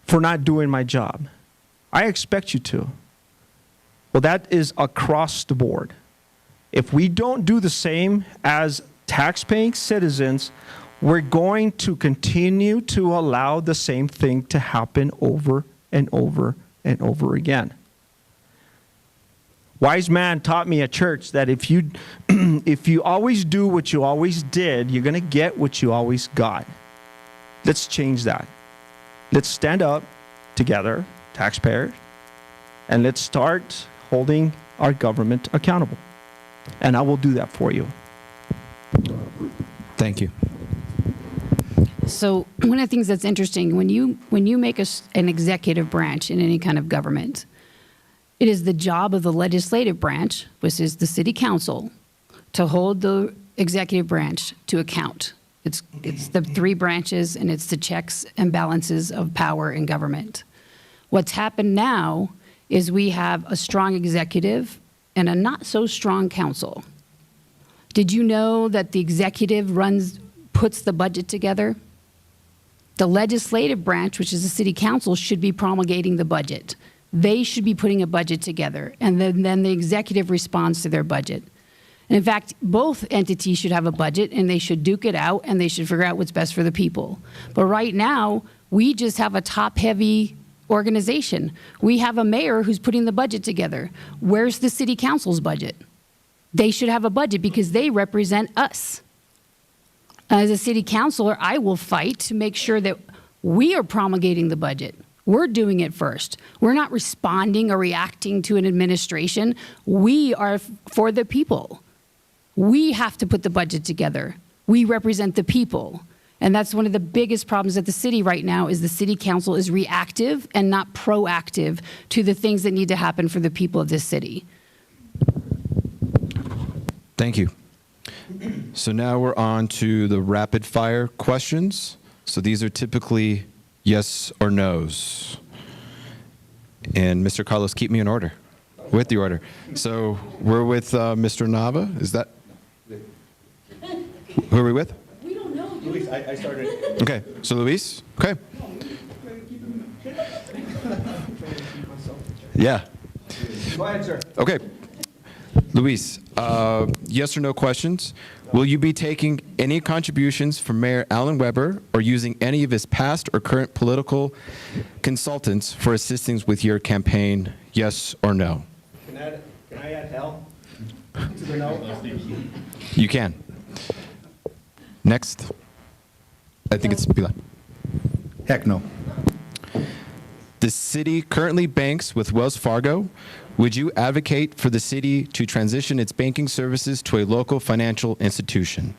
for not doing my job. I expect you to. Well, that is across the board. If we don't do the same as tax-paying citizens, we're going to continue to allow the same thing to happen over and over and over again. Wise man taught me at church that if you always do what you always did, you're going to get what you always got. Let's change that. Let's stand up together, taxpayers, and let's start holding our government accountable. And I will do that for you. Thank you. So one of the things that's interesting, when you make an executive branch in any kind of government, it is the job of the legislative branch, which is the city council, to hold the executive branch to account. It's the three branches, and it's the checks and balances of power in government. What's happened now is we have a strong executive and a not so strong council. Did you know that the executive puts the budget together? The legislative branch, which is the city council, should be promulgating the budget. They should be putting a budget together, and then the executive responds to their budget. And in fact, both entities should have a budget, and they should duke it out, and they should figure out what's best for the people. But right now, we just have a top-heavy organization. We have a mayor who's putting the budget together. Where's the city council's budget? They should have a budget because they represent us. As a city councilor, I will fight to make sure that we are promulgating the budget. We're doing it first. We're not responding or reacting to an administration. We are for the people. We have to put the budget together. We represent the people. And that's one of the biggest problems at the city right now is the city council is reactive and not proactive to the things that need to happen for the people of this city. Thank you. So now we're on to the rapid fire questions. So these are typically yes or no's. And Mr. Carlos, keep me in order, with the order. So we're with Mr. Nava. Is that? Who are we with? We don't know. Luis, I started. Okay, so Luis, okay. Yeah. Go ahead, sir. Okay. Luis, yes or no questions. Will you be taking any contributions from Mayor Alan Weber or using any of his past or current political consultants for assistance with your campaign, yes or no? Can I add hell to the no? You can. Next. I think it's Bila. Heck no. The city currently banks with Wells Fargo. Would you advocate for the city to transition its banking services to a local financial institution?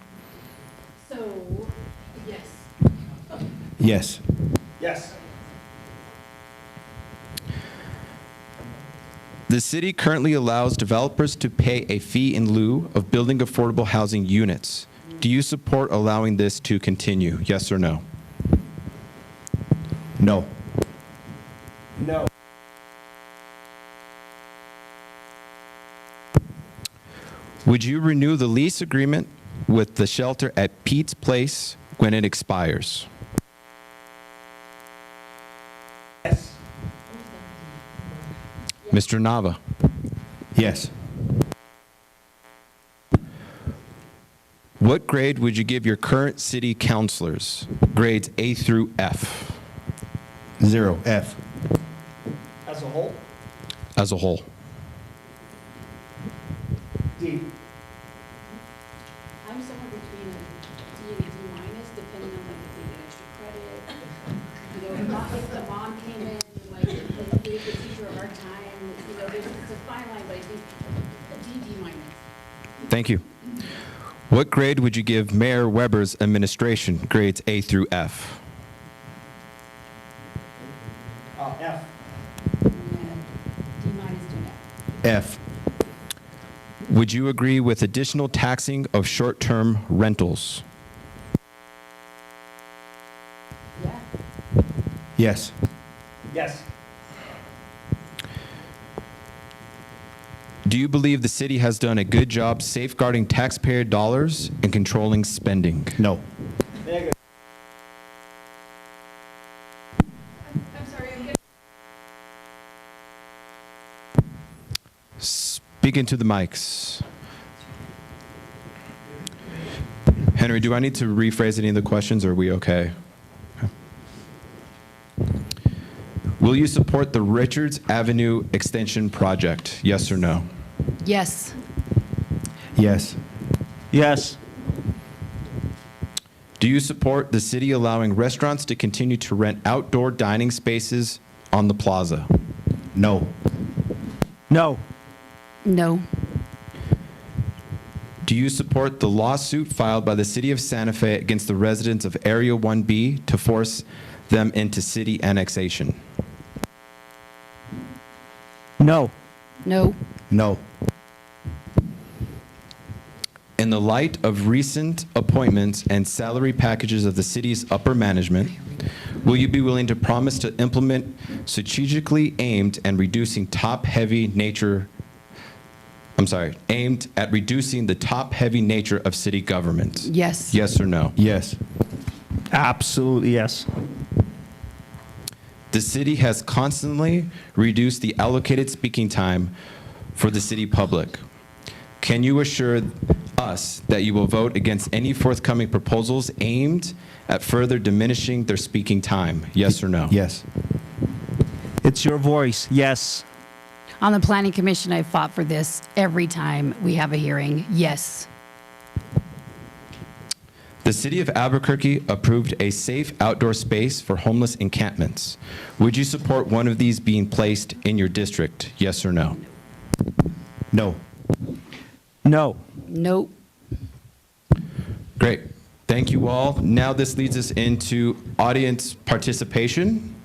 So, yes. Yes. Yes. The city currently allows developers to pay a fee in lieu of building affordable housing units. Do you support allowing this to continue? Yes or no? No. No. Would you renew the lease agreement with the shelter at Pete's Place when it expires? Yes. Mr. Nava, Yes. what grade would you give your current city councilors? Grades A through F 0. F. As a whole? as a whole. D. I'm somewhere between a D and a D minus, depending on like if they get extra credit. You know, if the mom came in, like, gave the teacher a hard time, it's a fine line, but I think a D, D minus. Thank you. What grade would you give Mayor Weber's administration, grades A through F? F. D minus do F. Would you agree with additional taxing of short-term rentals? Yeah. Yes. Yes. Do you believe the city has done a good job safeguarding taxpayer dollars and controlling spending? No. I'm sorry, I'm getting. Speak into the mics. Henry, do I need to rephrase any of the questions, or are we okay? Will you support the Richards Avenue Extension project? Yes or no? Yes. Yes. Yes. Do you support the city allowing restaurants to continue to rent outdoor dining spaces on the plaza? No. No. No. Do you support the lawsuit filed by the city of Santa Fe against the residents of Area 1B to force them into city annexation? No. No. No. In the light of recent appointments and salary packages of the city's upper management, will you be willing to promise to implement strategically aimed at reducing the top-heavy nature of city government? Yes. Yes or no? Yes. Absolutely yes. The city has constantly reduced the allocated speaking time for the city public. Can you assure us that you will vote against any forthcoming proposals aimed at further diminishing their speaking time? Yes or no? Yes. It's your voice. Yes. On the Planning Commission, I fought for this every time we have a hearing. Yes. The city of Albuquerque approved a safe outdoor space for homeless encampments. Would you support one of these being placed in your district? Yes or no? No. No. Nope. Great. Thank you all. Now this leads us into audience participation.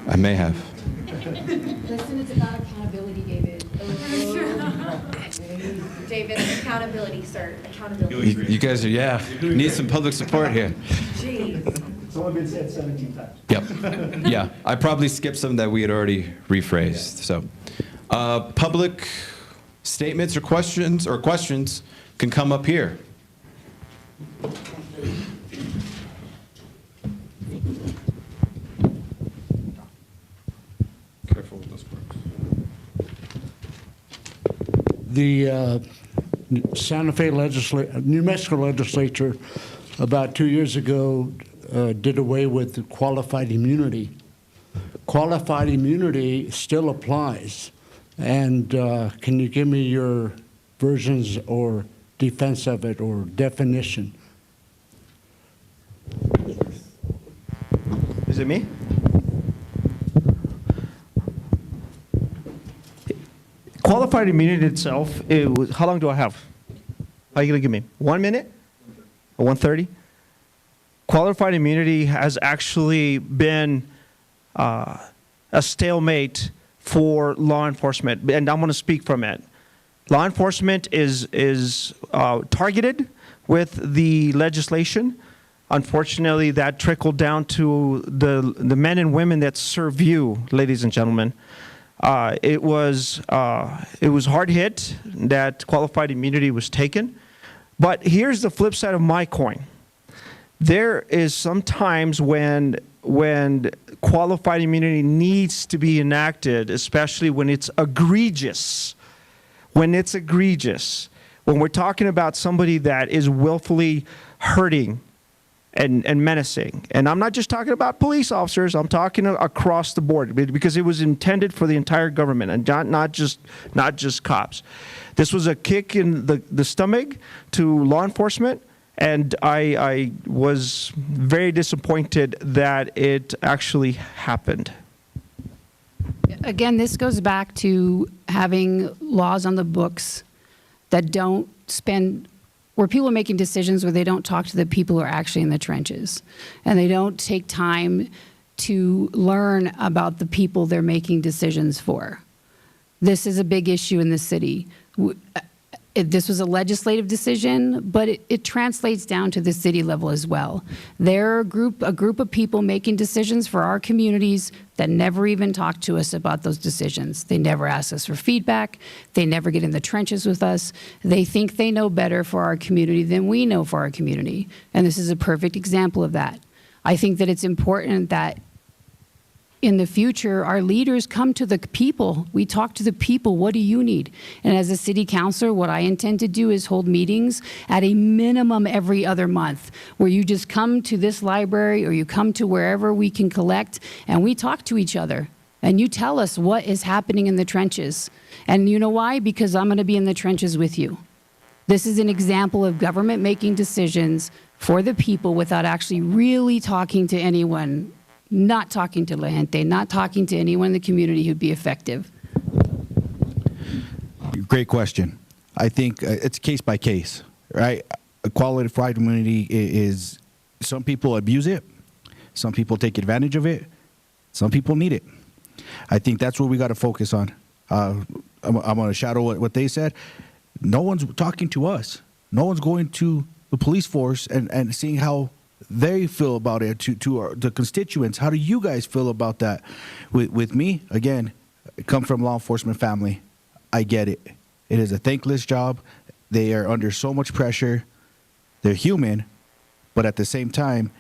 I may have. Listen, it's about accountability, David. David, accountability, sir, accountability. You guys are, yeah, need some public support here. Jeez. It's only been said 17 times. Yep. Yeah, I probably skipped some that we had already rephrased. So, public statements or questions can come up here. Careful with those cords. The New Mexico legislature about 2 years ago did away with qualified immunity. Qualified immunity still applies. And can you give me your versions or defense of it or definition? Is it me? Qualified immunity itself, how long do I have? How are you going to give me? 1 minute? Or 1:30? Qualified immunity has actually been a stalemate for law enforcement, and I'm going to speak from it. Law enforcement is targeted with the legislation. Unfortunately, that trickled down to the men and women that serve you, ladies and gentlemen. It was hard hit that qualified immunity was taken. But here's the flip side of my coin. There is sometimes when qualified immunity needs to be enacted, especially when it's egregious. When it's egregious. When we're talking about somebody that is willfully hurting and menacing. And I'm not just talking about police officers, I'm talking across the board, because it was intended for the entire government and not just cops. This was a kick in the stomach to law enforcement, and I was very disappointed that it actually happened. again, this goes back to having laws on the books that don't spend, where people are making decisions where they don't talk to the people who are actually in the trenches. And they don't take time to learn about the people they're making decisions for. This is a big issue in the city. This was a legislative decision, but it translates down to the city level as well. They're a group of people making decisions for our communities that never even talk to us about those decisions. They never ask us for feedback. They never get in the trenches with us. They think they know better for our community than we know for our community. And this is a perfect example of that. I think that it's important that in the future, our leaders come to the people. We talk to the people. What do you need? And as a city councilor, what I intend to do is hold meetings at a minimum every other month, where you just come to this library or you come to wherever we can collect and we talk to each other. And you tell us what is happening in the trenches. And you know why? Because I'm going to be in the trenches with you. This is an example of government making decisions for the people without actually really talking to anyone. Not talking to La Gente, not talking to anyone in the community who'd be effective. Great question. I think it's case by case, right? Qualified immunity is, some people abuse it, some people take advantage of it, some people need it. I think that's what we got to focus on. I'm going to shadow what they said. No one's talking to us. No one's going to the police force and seeing how they feel about it, to the constituents. How do you guys feel about that? With me, again, I come from law enforcement family. I get it. It is a thankless job. They are under so much pressure. They're human, but at the same time,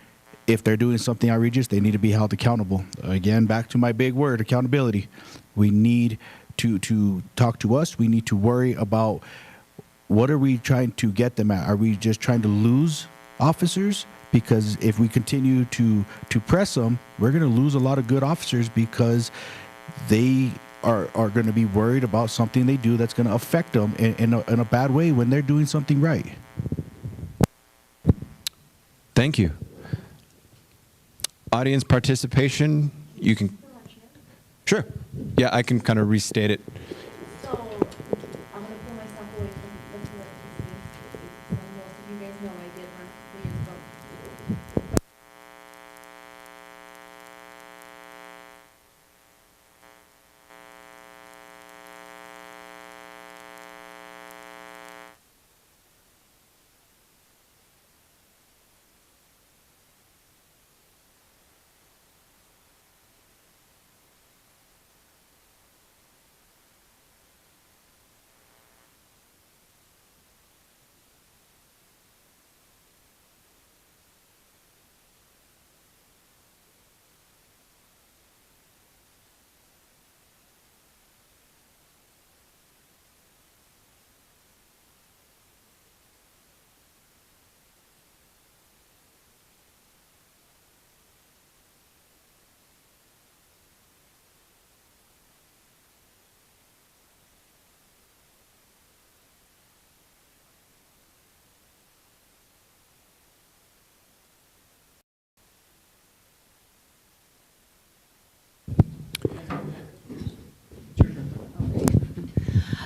if they're doing something outrageous, they need to be held accountable. Again, back to my big word, accountability. We need to talk to us. We need to worry about, what are we trying to get them at? Are we just trying to lose officers? Because if we continue to press them, we're going to lose a lot of good officers, because they are going to be worried about something they do that's going to affect them in a bad way when they're doing something right. Thank you. Audience participation, you can. Sure. Yeah, I can kind of restate it. So, I'm gonna pull myself away from the political scene. Most of you guys know I did run a couple years ago.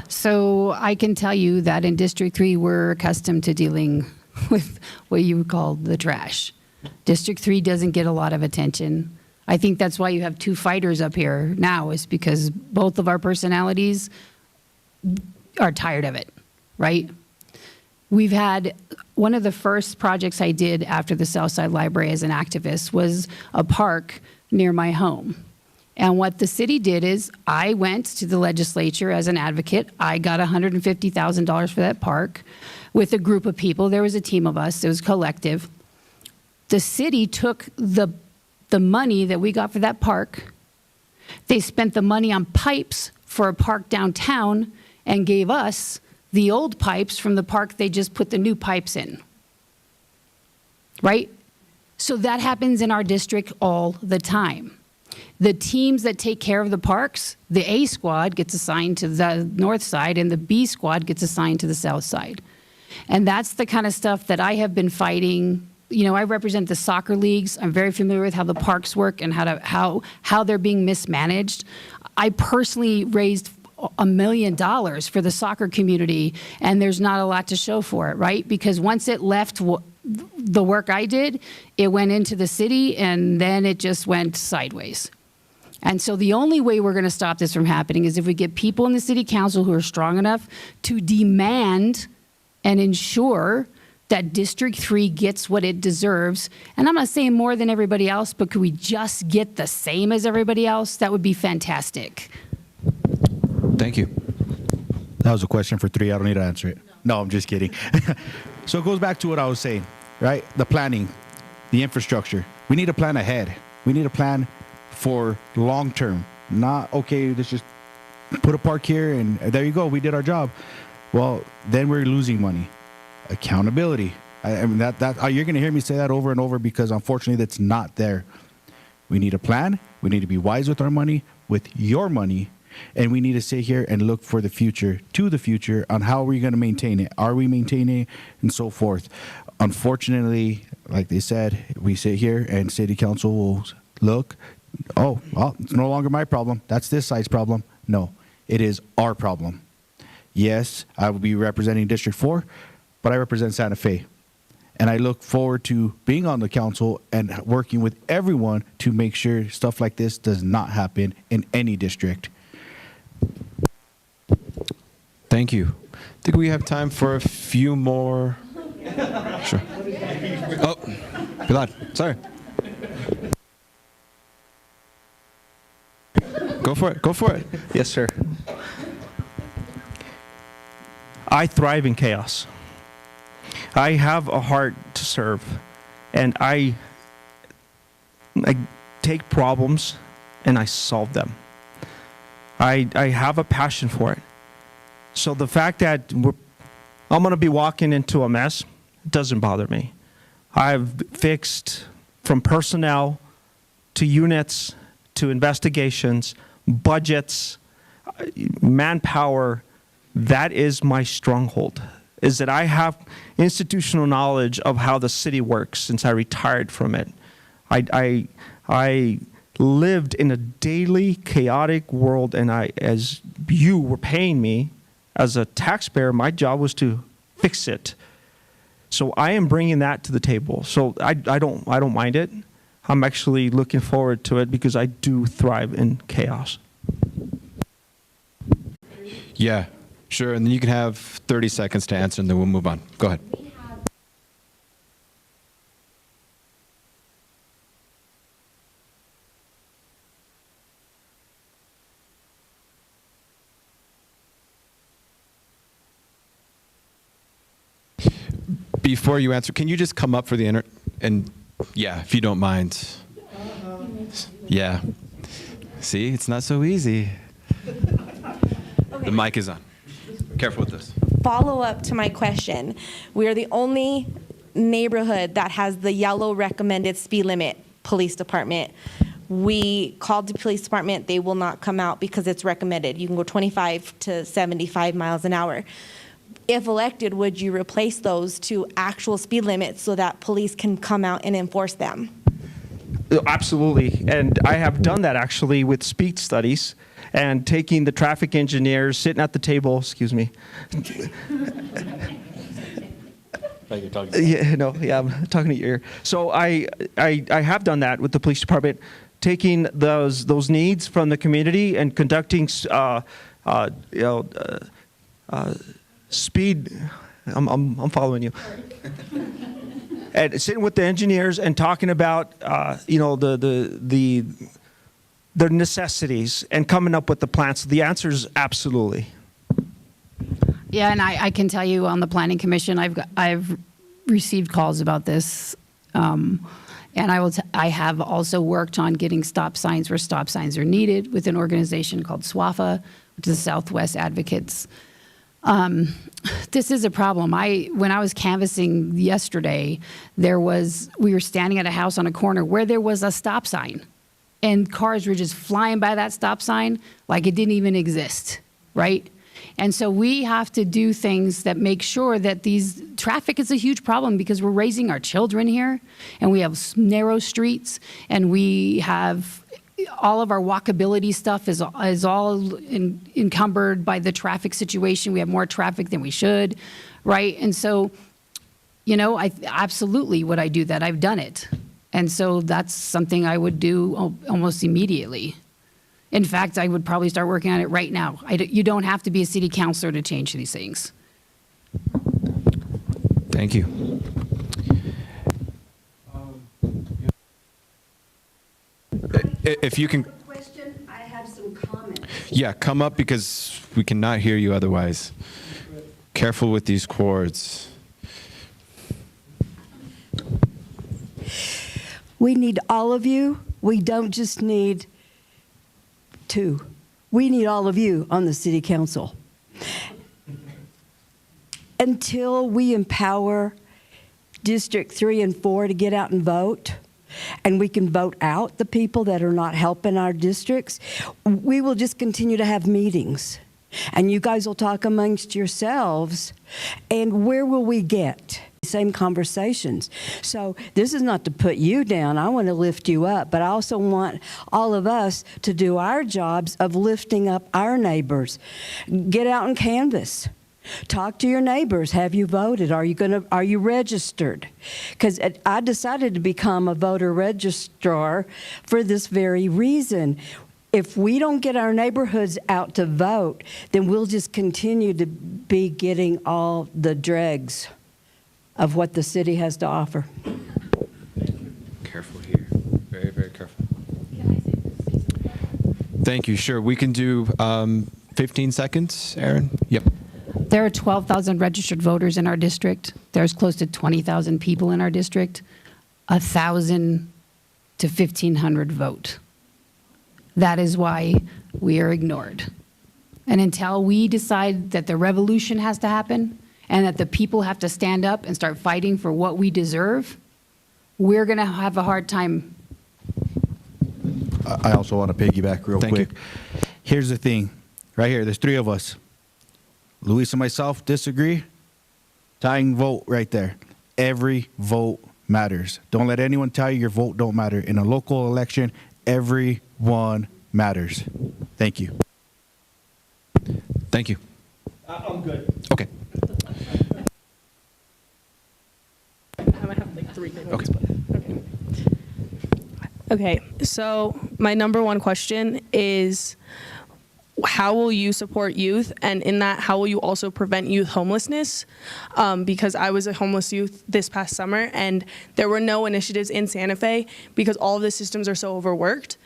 So I can tell you that in District 3, we're accustomed to dealing with what you would call the trash. District 3 doesn't get a lot of attention. I think that's why you have two fighters up here now, is because both of our personalities are tired of it, right? We've had, one of the first projects I did after the Southside Library as an activist was a park near my home. And what the city did is, I went to the legislature as an advocate. I got $150,000 for that park with a group of people. There was a team of us. It was collective. The city took the money that we got for that park. They spent the money on pipes for a park downtown and gave us the old pipes from the park they just put the new pipes in. Right? So that happens in our district all the time. The teams that take care of the parks, the A squad gets assigned to the north side and the B squad gets assigned to the south side. And that's the kind of stuff that I have been fighting I represent the soccer leagues. I'm very familiar with how the parks work and how they're being mismanaged. I personally raised $1 million for the soccer community, and there's not a lot to show for it, right? Because once it left the work I did, it went into the city, and then it just went sideways. And so the only way we're going to stop this from happening is if we get people in the city council who are strong enough to demand and ensure that District 3 gets what it deserves. And I'm not saying more than everybody else, but could we just get the same as everybody else? That would be fantastic. Thank you. That was a question for 3. I don't need to answer it. No, I'm just kidding. So it goes back to what I was saying, right? The planning, the infrastructure. We need a plan ahead. We need a plan for long term. Not, okay, let's just put a park here and there you go, we did our job. Well, then we're losing money. Accountability. I mean, that you're going to hear me say that over and over because unfortunately that's not there. We need a plan. We need to be wise with our money, with your money. And we need to sit here and look for the future, to the future, on how we're going to maintain it. Are we maintaining it, and so forth. Unfortunately, like they said, we sit here and city council will look, oh, well, it's no longer my problem. That's this side's problem. No, it is our problem. Yes, I will be representing District 4, but I represent Santa Fe. And I look forward to being on the council and working with everyone to make sure stuff like this does not happen in any district. Thank you. I think we have time for a few more. Sure. Oh, Pilar, sorry. Go for it. Go for it. Yes, sir. I thrive in chaos. I have a heart to serve, and I take problems and I solve them. I have a passion for it. So the fact that I'm going to be walking into a mess doesn't bother me. I've fixed from personnel to units to investigations, budgets, manpower. That is my stronghold, is that I have institutional knowledge of how the city works since I retired from it. I lived in a daily chaotic world, and as you were paying me as a taxpayer, my job was to fix it. So I am bringing that to the table. So I don't mind it. I'm actually looking forward to it because I do thrive in chaos. Yeah, sure. And then you can have 30 seconds to answer, and then we'll move on. Go ahead. Before you answer, can you just come up for the and yeah, if you don't mind. Yeah. See, it's not so easy. The mic is on. Careful with this. Follow up to my question. We are the only neighborhood that has the yellow recommended speed limit, police department. We called the police department. They will not come out because it's recommended. You can go 25 to 75 miles an hour. If elected, would you replace those to actual speed limits so that police can come out and enforce them? Absolutely. And I have done that actually with speed studies and taking the traffic engineers, sitting at the table, excuse me. Yeah, no, yeah, I'm talking to your ear. So I have done that with the police department, taking those needs from the community and conducting speed. I'm following you. And sitting with the engineers and talking about their necessities and coming up with the plans. So the answer is absolutely. Yeah, and I can tell you on the Planning Commission, I've received calls about this, and I have also worked on getting stop signs where stop signs are needed with an organization called SWAFA, which is Southwest Advocates. This is a problem. When I was canvassing yesterday, we were standing at a house on a corner where there was a stop sign, and cars were just flying by that stop sign like it didn't even exist, right? And so we have to do things that make sure that traffic is a huge problem because we're raising our children here and we have narrow streets and we have all of our walkability stuff is all encumbered by the traffic situation. We have more traffic than we should, right? And so, I absolutely would I do that. I've done it. And so that's something I would do almost immediately. In fact, I would probably start working on it right now. You don't have to be a city councilor to change these things. Thank you. If you can, Question, I have some comments. yeah, come up because we cannot hear you otherwise. Careful with these cords. We need all of you. We don't just need two. We need all of you on the city council. Until we empower District 3 and 4 to get out and vote, and we can vote out the people that are not helping our districts, we will just continue to have meetings. And you guys will talk amongst yourselves, and where will we get? Same conversations. So this is not to put you down. I want to lift you up, but I also want all of us to do our jobs of lifting up our neighbors. Get out and canvass. Talk to your neighbors. Have you voted? Are you registered? Because I decided to become a voter registrar for this very reason. If we don't get our neighborhoods out to vote, then we'll just continue to be getting all the dregs of what the city has to offer. Careful here. Very, very careful. Thank you. Sure. We can do 15 seconds, Aaron. Yep. There are 12,000 registered voters in our district. There's close to 20,000 people in our district. 1,000 to 1,500 vote. That is why we are ignored. And until we decide that the revolution has to happen and that the people have to stand up and start fighting for what we deserve, we're going to have a hard time. I also want to piggyback real Thank quick. Here's the thing. Right here, there's three of us. Luis and myself disagree. Tying vote right there. Every vote matters. Don't let anyone tell you your vote don't matter. In a local election, everyone matters. Thank you. Thank you. I'm good. Okay. I might have like 3 minutes. Okay. But okay. Okay, so my number one question is, how will you support youth? And in that, how will you also prevent youth homelessness? Because I was a homeless youth this past summer, and there were no initiatives in Santa Fe because all of the systems are so overworked.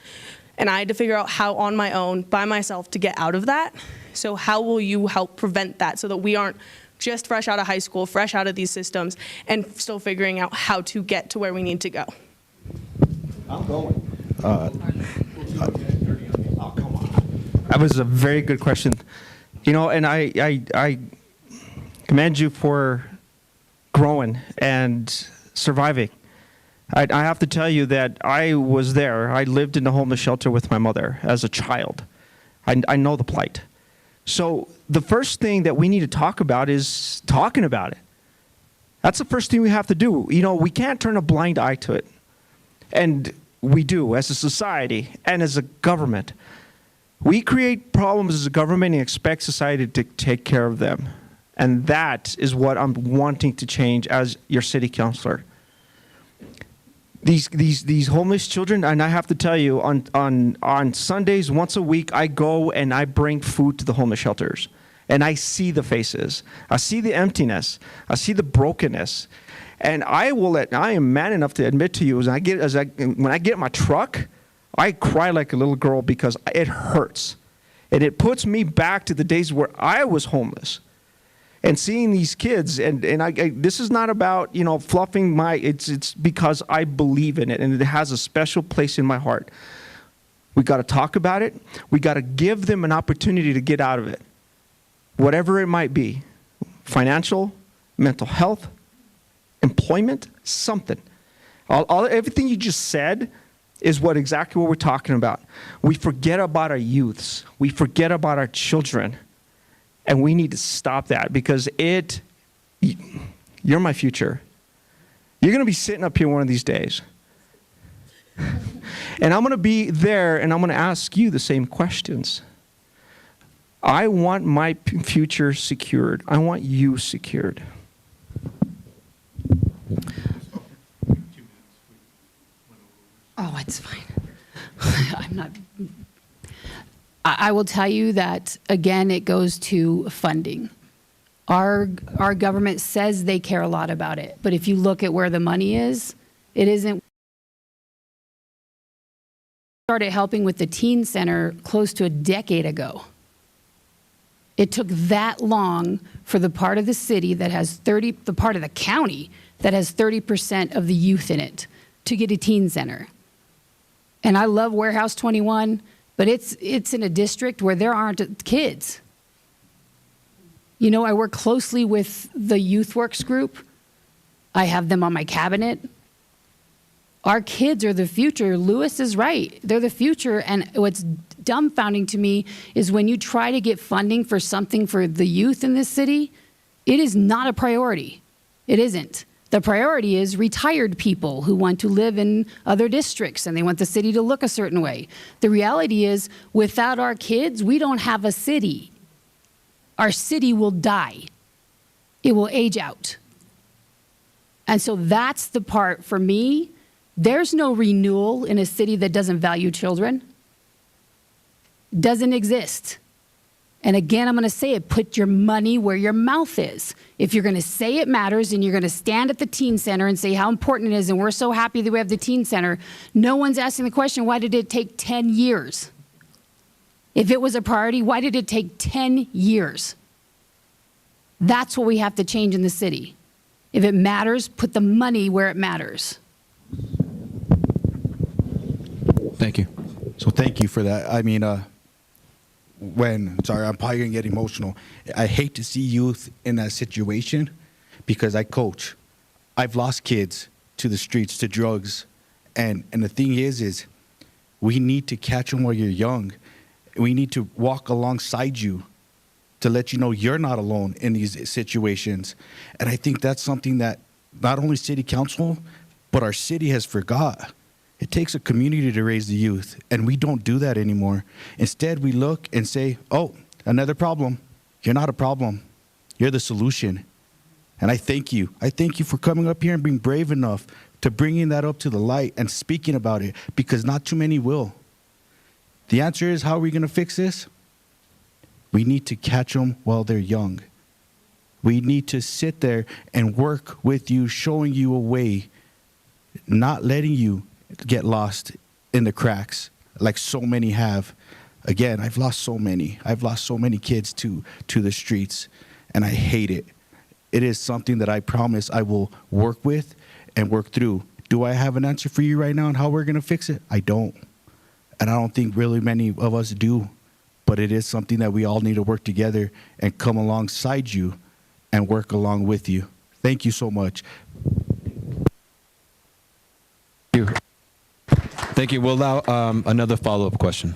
And I had to figure out how on my own, by myself, to get out of that. So how will you help prevent that so that we aren't just fresh out of high school, fresh out of these systems, and still figuring out how to get to where we need to go? I'm going. That was a very good question. And I commend you for growing and surviving. I have to tell you that I was there. I lived in a homeless shelter with my mother as a child. I know the plight. So the first thing that we need to talk about is talking about it. That's the first thing we have to do. We can't turn a blind eye to it. And we do as a society and as a government. We create problems as a government and expect society to take care of them. And that is what I'm wanting to change as your city councilor. These homeless children, and I have to tell you, on Sundays, once a week, I go and I bring food to the homeless shelters. And I see the faces. I see the emptiness. I see the brokenness. And I am man enough to admit to you, when I get in my truck, I cry like a little girl because it hurts. And it puts me back to the days where I was homeless. And seeing these kids, and this is not about, fluffing it's because I believe in it, and it has a special place in my heart. We got to talk about it. We got to give them an opportunity to get out of it. Whatever it might be, financial, mental health, employment, something. Everything you just said is exactly what we're talking about. We forget about our youths. We forget about our children. And we need to stop that because you're my future. You're going to be sitting up here one of these days. And I'm going to be there and I'm going to ask you the same questions. I want my future secured. I want you secured. Oh, it's fine. I'm not. I will tell you that, again, it goes to funding. Our government says they care a lot about it, but if you look at where the money is, it isn't. Started helping with the teen center close to a decade ago. It took that long for the part of the city that has the part of the county that has 30% of the youth in it to get a teen center. And I love Warehouse 21, but it's in a district where there aren't kids. You know, I work closely with the Youth Works group. I have them on my cabinet. Our kids are the future. Lewis is right. They're the future. And what's dumbfounding to me is when you try to get funding for something for the youth in this city, it is not a priority. It isn't. The priority is retired people who want to live in other districts and they want the city to look a certain way. The reality is, without our kids, we don't have a city. Our city will die. It will age out. And so that's the part for me. There's no renewal in a city that doesn't value children. Doesn't exist. And again, I'm going to say it, put your money where your mouth is. If you're going to say it matters and you're going to stand at the teen center and say how important it is and we're so happy that we have the teen center, no one's asking the question, why did it take 10 years? If it was a priority, why did it take 10 years? That's what we have to change in the city. If it matters, put the money where it matters. Thank you. So thank you for that. I mean, sorry, I'm probably going to get emotional. I hate to see youth in that situation because I coach. I've lost kids to the streets, to drugs. And the thing is we need to catch them while you're young. We need to walk alongside you to let you know you're not alone in these situations. And I think that's something that not only city council, but our city has forgot. It takes a community to raise the youth, and we don't do that anymore. Instead, we look and say, oh, another problem. You're not a problem. You're the solution. And I thank you. I thank you for coming up here and being brave enough to bringing that up to the light and speaking about it, because not too many will. The answer is, how are we going to fix this? We need to catch them while they're young. We need to sit there and work with you, showing you a way, not letting you get lost in the cracks like so many have. Again, I've lost so many. I've lost so many kids to the streets, and I hate it. It is something that I promise I will work with and work through. Do I have an answer for you right now on how we're going to fix it? I don't. And I don't think really many of us do. But it is something that we all need to work together and come alongside you and work along with you. Thank you so much. Thank you. We'll allow another follow-up question.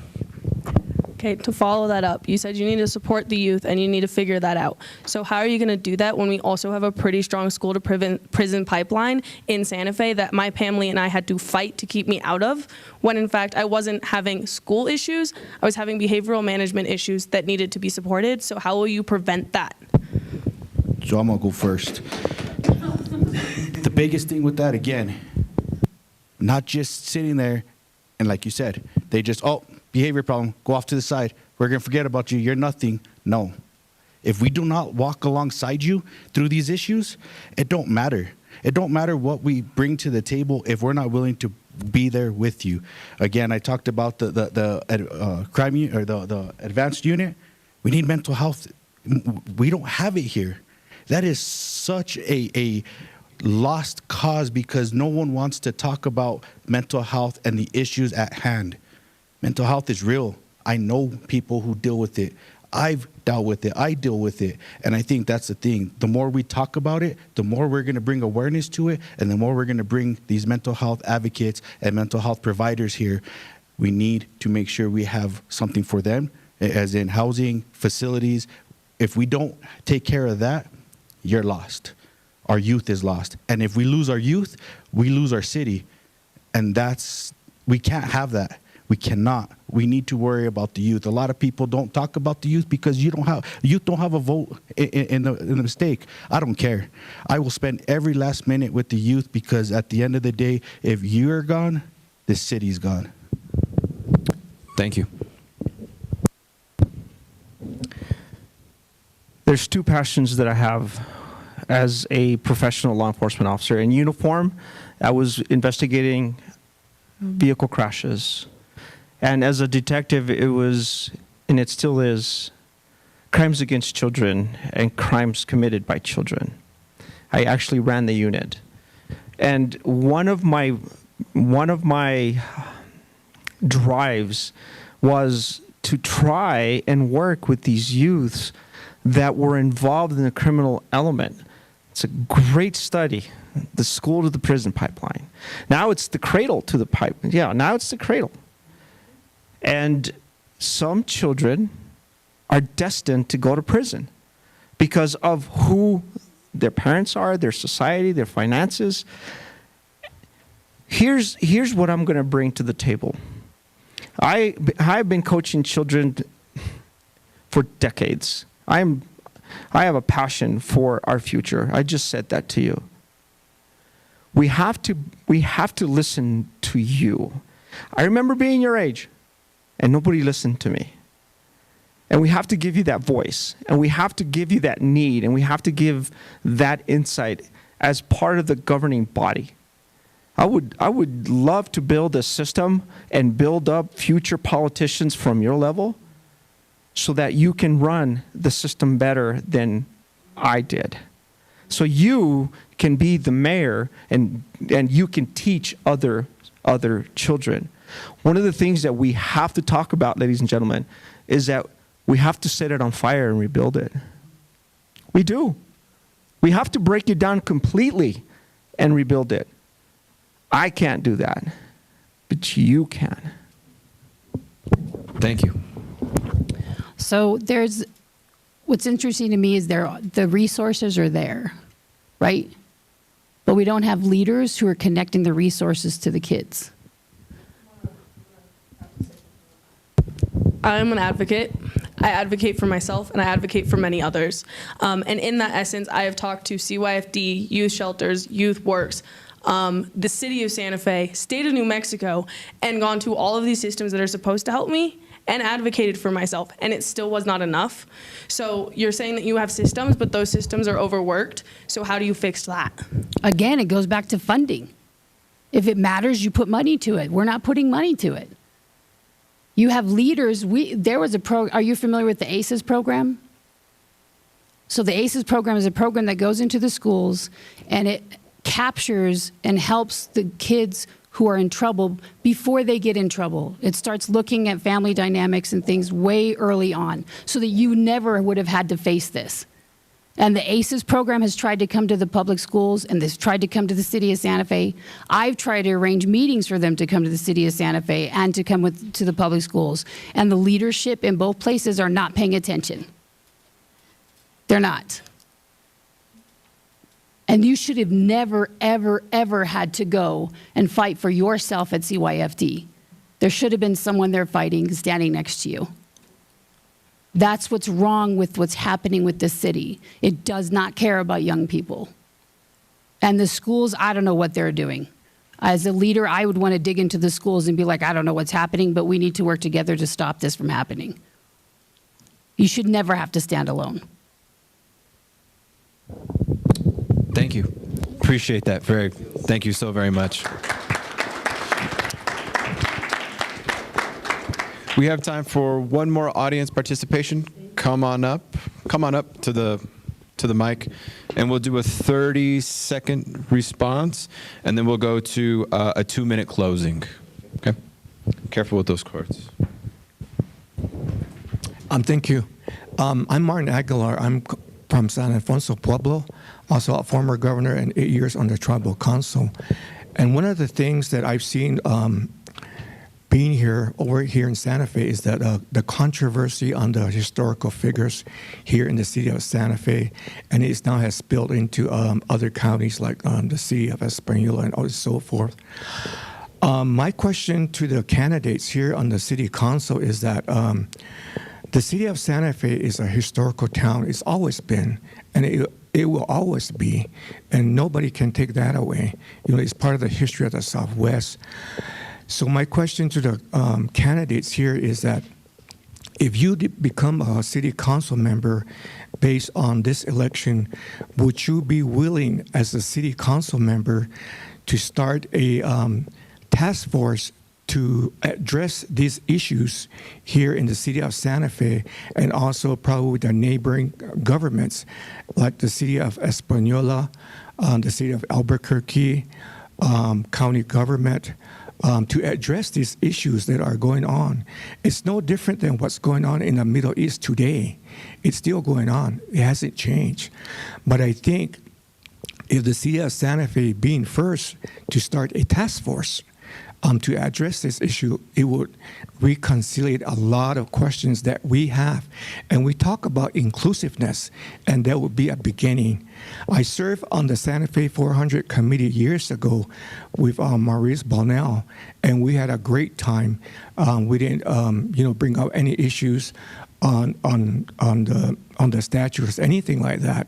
Okay, to follow that up, you said you need to support the youth and you need to figure that out. So how are you going to do that when we also have a pretty strong school to prison pipeline in Santa Fe that my family and I had to fight to keep me out of, when in fact I wasn't having school issues, I was having behavioral management issues that needed to be supported. So how will you prevent that? So I'm going to go first. The biggest thing with that, again, not just sitting there and like you said, they just, oh, behavior problem, go off to the side. We're going to forget about you. You're nothing. No. If we do not walk alongside you through these issues, it don't matter. It don't matter what we bring to the table if we're not willing to be there with you. Again, I talked about the crime or the advanced unit. We need mental health. We don't have it here. That is such a lost cause because no one wants to talk about mental health and the issues at hand. Mental health is real. I know people who deal with it. I've dealt with it. I deal with it. And I think that's the thing. The more we talk about it, the more we're going to bring awareness to it, and the more we're going to bring these mental health advocates and mental health providers here. We need to make sure we have something for them, as in housing, facilities. If we don't take care of that, you're lost. Our youth is lost. And if we lose our youth, we lose our city. And we can't have that. We cannot. We need to worry about the youth. A lot of people don't talk about the youth because youth don't have a vote in the mistake. I don't care. I will spend every last minute with the youth because at the end of the day, if you're gone, this city's gone. Thank you. There's two passions that I have as a professional law enforcement officer. In uniform, I was investigating vehicle crashes. And as a detective, it was, and it still is, crimes against children and crimes committed by children. I actually ran the unit. And one of my drives was to try and work with these youths that were involved in the criminal element. It's a great study, the school to the prison pipeline. Now it's the cradle to the pipe. Yeah, now it's the cradle. And some children are destined to go to prison because of who their parents are, their society, their finances. Here's what I'm going to bring to the table. I've been coaching children for decades. I have a passion for our future. I just said that to you. We have to listen to you. I remember being your age, and nobody listened to me. And we have to give you that voice, and we have to give you that need, and we have to give that insight as part of the governing body. I would love to build a system and build up future politicians from your level so that you can run the system better than I did. So you can be the mayor and you can teach other children. One of the things that we have to talk about, ladies and gentlemen, is that we have to set it on fire and rebuild it. We do. We have to break it down completely and rebuild it. I can't do that, but you can. Thank you. So what's interesting to me is the resources are there, right? But we don't have leaders who are connecting the resources to the kids. I'm an advocate. I advocate for myself and I advocate for many others. And in that essence, I have talked to CYFD, youth shelters, Youth Works, the city of Santa Fe, state of New Mexico, and gone to all of these systems that are supposed to help me and advocated for myself, and it still was not enough. So you're saying that you have systems, but those systems are overworked. So how do you fix that? Again, it goes back to funding. If it matters, you put money to it. We're not putting money to it. You have leaders. There was are you familiar with the ACES program? So the ACES program is a program that goes into the schools and it captures and helps the kids who are in trouble before they get in trouble. It starts looking at family dynamics and things way early on so that you never would have had to face this. And the ACES program has tried to come to the public schools and this tried to come to the city of Santa Fe. I've tried to arrange meetings for them to come to the city of Santa Fe and to come to the public schools. And the leadership in both places are not paying attention. They're not. And you should have never, ever, ever had to go and fight for yourself at CYFD. There should have been someone there fighting, standing next to you. That's what's wrong with what's happening with this city. It does not care about young people. And the schools, I don't know what they're doing. As a leader, I would want to dig into the schools and be like, I don't know what's happening, but we need to work together to stop this from happening. You should never have to stand alone. Thank you. Appreciate that. Thank you so very much. We have time for one more audience participation. Come on up to the mic, and we'll do a 30-second response, and then we'll go to a 2-minute closing. Okay? Careful with those cords. Thank you. I'm Martin Aguilar. I'm from San Alfonso Pueblo, also a former governor and 8 years on the tribal council. And one of the things that I've seen being here over here in Santa Fe is that the controversy on the historical figures here in the city of Santa Fe, and it now has spilled into other counties like the city of Española and so forth. My question to the candidates here on the city council is that the city of Santa Fe is a historical town. It's always been, and it will always be, and nobody can take that away. You know, it's part of the history of the Southwest. So my question to the candidates here is that if you become a city council member based on this election, would you be willing as a city council member to start a task force to address these issues here in the city of Santa Fe and also probably the neighboring governments like the city of Española, the city of Albuquerque, county government, to address these issues that are going on? It's no different than what's going on in the Middle East today. It's still going on. It hasn't changed. But I think if the city of Santa Fe being first to start a task force to address this issue, it would reconcile a lot of questions that we have. And we talk about inclusiveness, and that would be a beginning. I served on the Santa Fe 400 committee years ago with Maurice Bonnell, and we had a great time. We didn't, bring up any issues on the statutes, anything like that.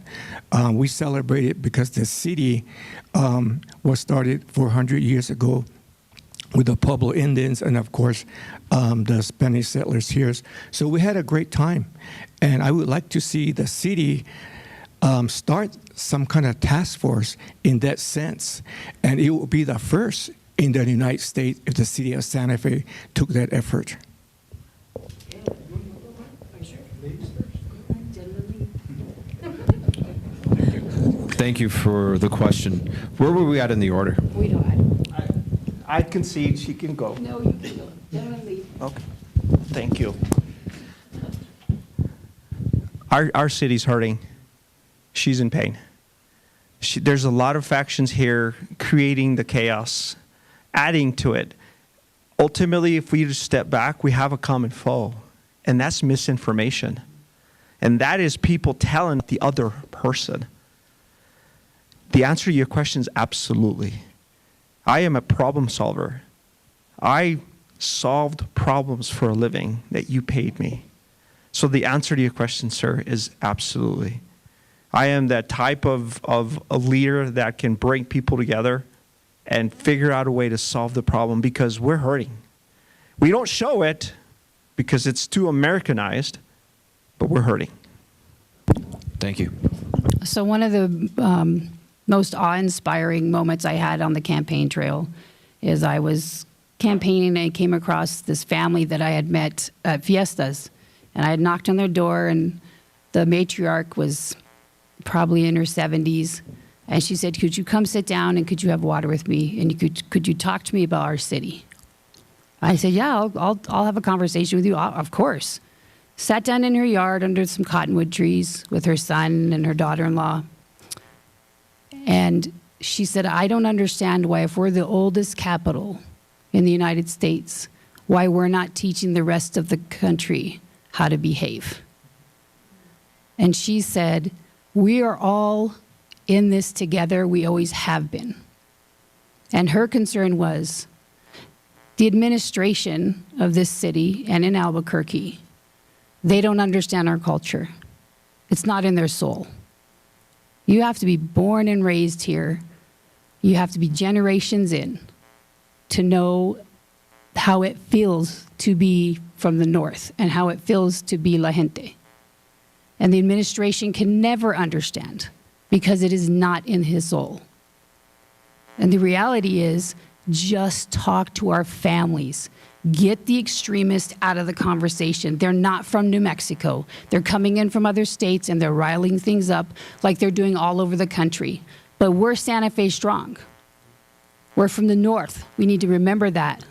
We celebrated because the city was started 400 years ago with the Pueblo Indians and, of course, the Spanish settlers here. So we had a great time. And I would like to see the city start some kind of task force in that sense. And it will be the first in the United States if the city of Santa Fe took that effort. Thank you for the question. Where were we at in the order? We don't. I concede she can go. No, you can go. Gentlemen, leave. Okay. Thank you. Our city's hurting. She's in pain. There's a lot of factions here creating the chaos, adding to it. Ultimately, if we just step back, we have a common foe, and that's misinformation. And that is people telling the other person. The answer to your question is absolutely. I am a problem solver. I solved problems for a living that you paid me. So the answer to your question, sir, is absolutely. I am that type of a leader that can bring people together and figure out a way to solve the problem because we're hurting. We don't show it because it's too Americanized, but we're hurting. Thank you. So one of the most awe-inspiring moments I had on the campaign trail is I was campaigning and I came across this family that I had met at Fiestas. And I had knocked on their door, and the matriarch was probably in her 70s. And she said, could you come sit down and could you have water with me? And could you talk to me about our city? I said, yeah, I'll have a conversation with you, of course. Sat down in her yard under some cottonwood trees with her son and her daughter-in-law. And she said, I don't understand why, if we're the oldest capital in the United States, why we're not teaching the rest of the country how to behave. And she said, we are all in this together. We always have been. And her concern was the administration of this city and in Albuquerque, they don't understand our culture. It's not in their soul. You have to be born and raised here. You have to be generations in to know how it feels to be from the north and how it feels to be la gente. And the administration can never understand because it is not in his soul. And the reality is, just talk to our families. Get the extremists out of the conversation. They're not from New Mexico. They're coming in from other states and they're riling things up like they're doing all over the country. But we're Santa Fe strong. We're from the north. We need to remember that.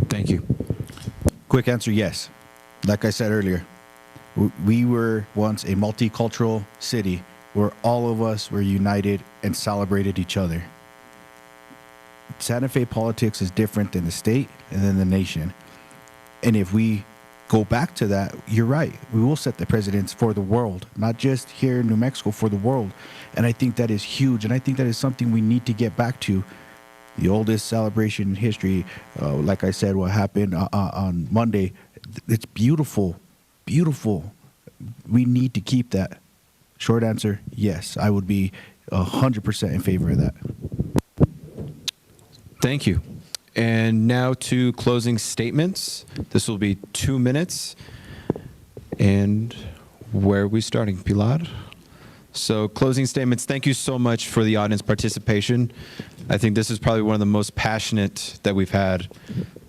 Thank you. Quick answer, yes. Like I said earlier, we were once a multicultural city where all of us were united and celebrated each other. Santa Fe politics is different than the state and then the nation. And if we go back to that, you're right. We will set the precedents for the world, not just here in New Mexico, for the world. And I think that is huge. And I think that is something we need to get back to. The oldest celebration in history, like I said, what happened on Monday, it's beautiful, beautiful. We need to keep that. Short answer, yes. I would be 100% in favor of that. Thank you. And now to closing statements. This will be 2 minutes. And where are we starting, Pilar? So closing statements, thank you so much for the audience participation. I think this is probably one of the most passionate that we've had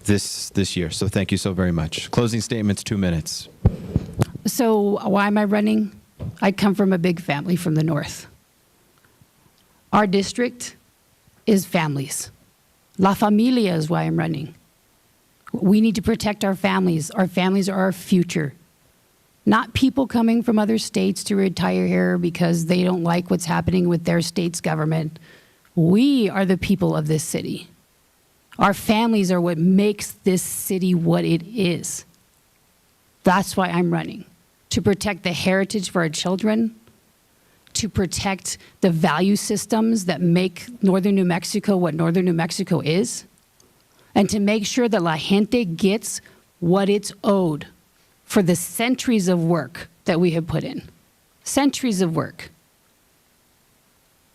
this year. So thank you so very much. Closing statements, 2 minutes. So why am I running? I come from a big family from the north. Our district is families. La familia is why I'm running. We need to protect our families. Our families are our future. Not people coming from other states to retire here because they don't like what's happening with their state's government. We are the people of this city. Our families are what makes this city what it is. That's why I'm running. To protect the heritage for our children, to protect the value systems that make northern New Mexico what northern New Mexico is, and to make sure that La Gente gets what it's owed for the centuries of work that we have put in. Centuries of work.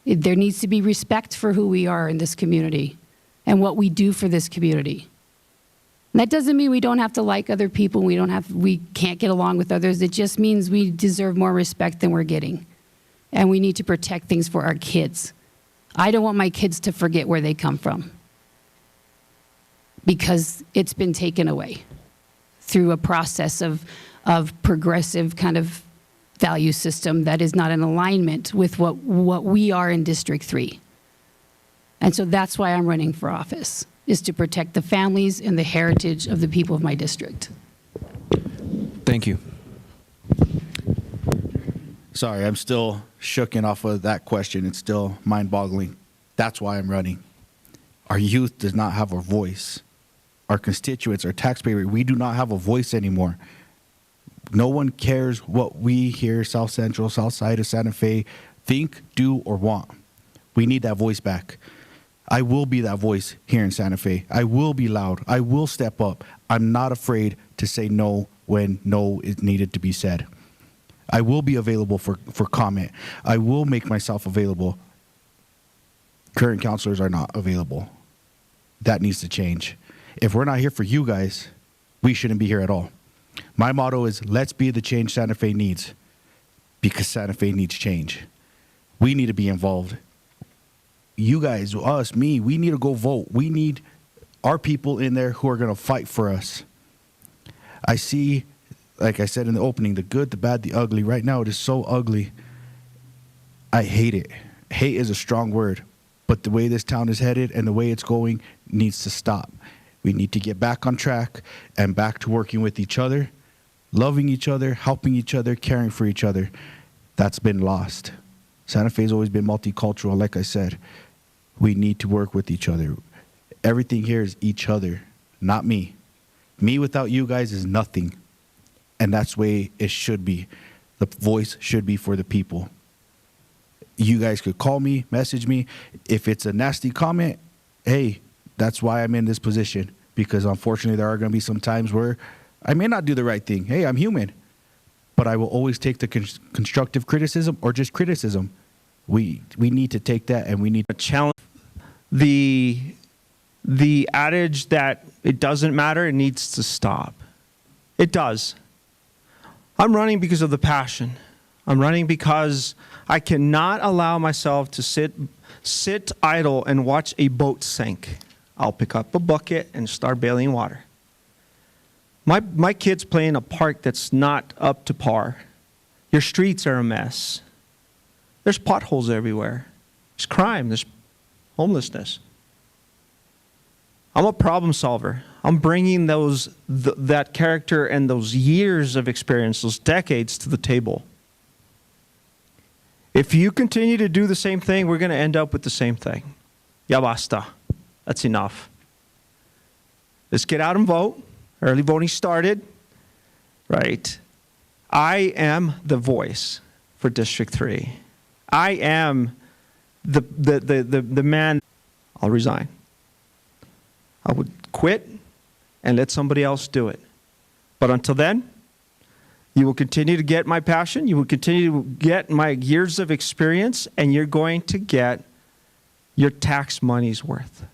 There needs to be respect for who we are in this community and what we do for this community. And that doesn't mean we don't have to like other people, we can't get along with others. It just means we deserve more respect than we're getting. And we need to protect things for our kids. I don't want my kids to forget where they come from because it's been taken away through a process of progressive kind of value system that is not in alignment with what we are in District 3. And so that's why I'm running for office, is to protect the families and the heritage of the people of my district. Thank you. Sorry, I'm still shooken off of that question. It's still mind-boggling. That's why I'm running. Our youth does not have a voice. Our constituents, our taxpayers, we do not have a voice anymore. No one cares what we here, South Central, South Side of Santa Fe, think, do, or want. We need that voice back. I will be that voice here in Santa Fe. I will be loud. I will step up. I'm not afraid to say no when no is needed to be said. I will be available for comment. I will make myself available. Current counselors are not available. That needs to change. If we're not here for you guys, we shouldn't be here at all. My motto is, let's be the change Santa Fe needs, because Santa Fe needs change. We need to be involved. You guys, us, me, we need to go vote. We need our people in there who are going to fight for us. I see, like I said in the opening, the good, the bad, the ugly. Right now, it is so ugly. I hate it. Hate is a strong word, but the way this town is headed and the way it's going needs to stop. We need to get back on track and back to working with each other, loving each other, helping each other, caring for each other. That's been lost. Santa Fe's always been multicultural, like I said. We need to work with each other. Everything here is each other, not me. Me without you guys is nothing. And that's the way it should be. The voice should be for the people. You guys could call me, message me. If it's a nasty comment, hey, that's why I'm in this position. Because unfortunately, there are going to be some times where I may not do the right thing. Hey, I'm human. But I will always take the constructive criticism or just criticism. We need to take that, and we need to challenge the adage that it doesn't matter, it needs to stop. It does. I'm running because of the passion. I'm running because I cannot allow myself to sit idle and watch a boat sink. I'll pick up a bucket and start bailing water. My kids play in a park that's not up to par. Your streets are a mess. There's potholes everywhere. There's crime. There's homelessness. I'm a problem solver. I'm bringing that character and those years of experience, those decades to the table. If you continue to do the same thing, we're going to end up with the same thing. Ya basta. That's enough. Let's get out and vote. Early voting started, right? I am the voice for District 3. I am the man. I'll resign. I would quit and let somebody else do it. But until then, you will continue to get my passion, you will continue to get my years of experience, and you're going to get your tax money's worth.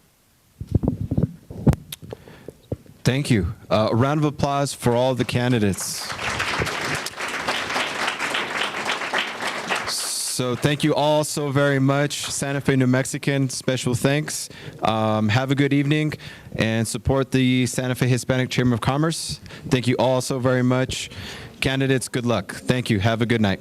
Thank you. A round of applause for all the candidates. So thank you all so very much. Santa Fe, New Mexican, special thanks. Have a good evening and support the Santa Fe Hispanic Chamber of Commerce. Thank you all so very much. Candidates, good luck. Thank you. Have a good night.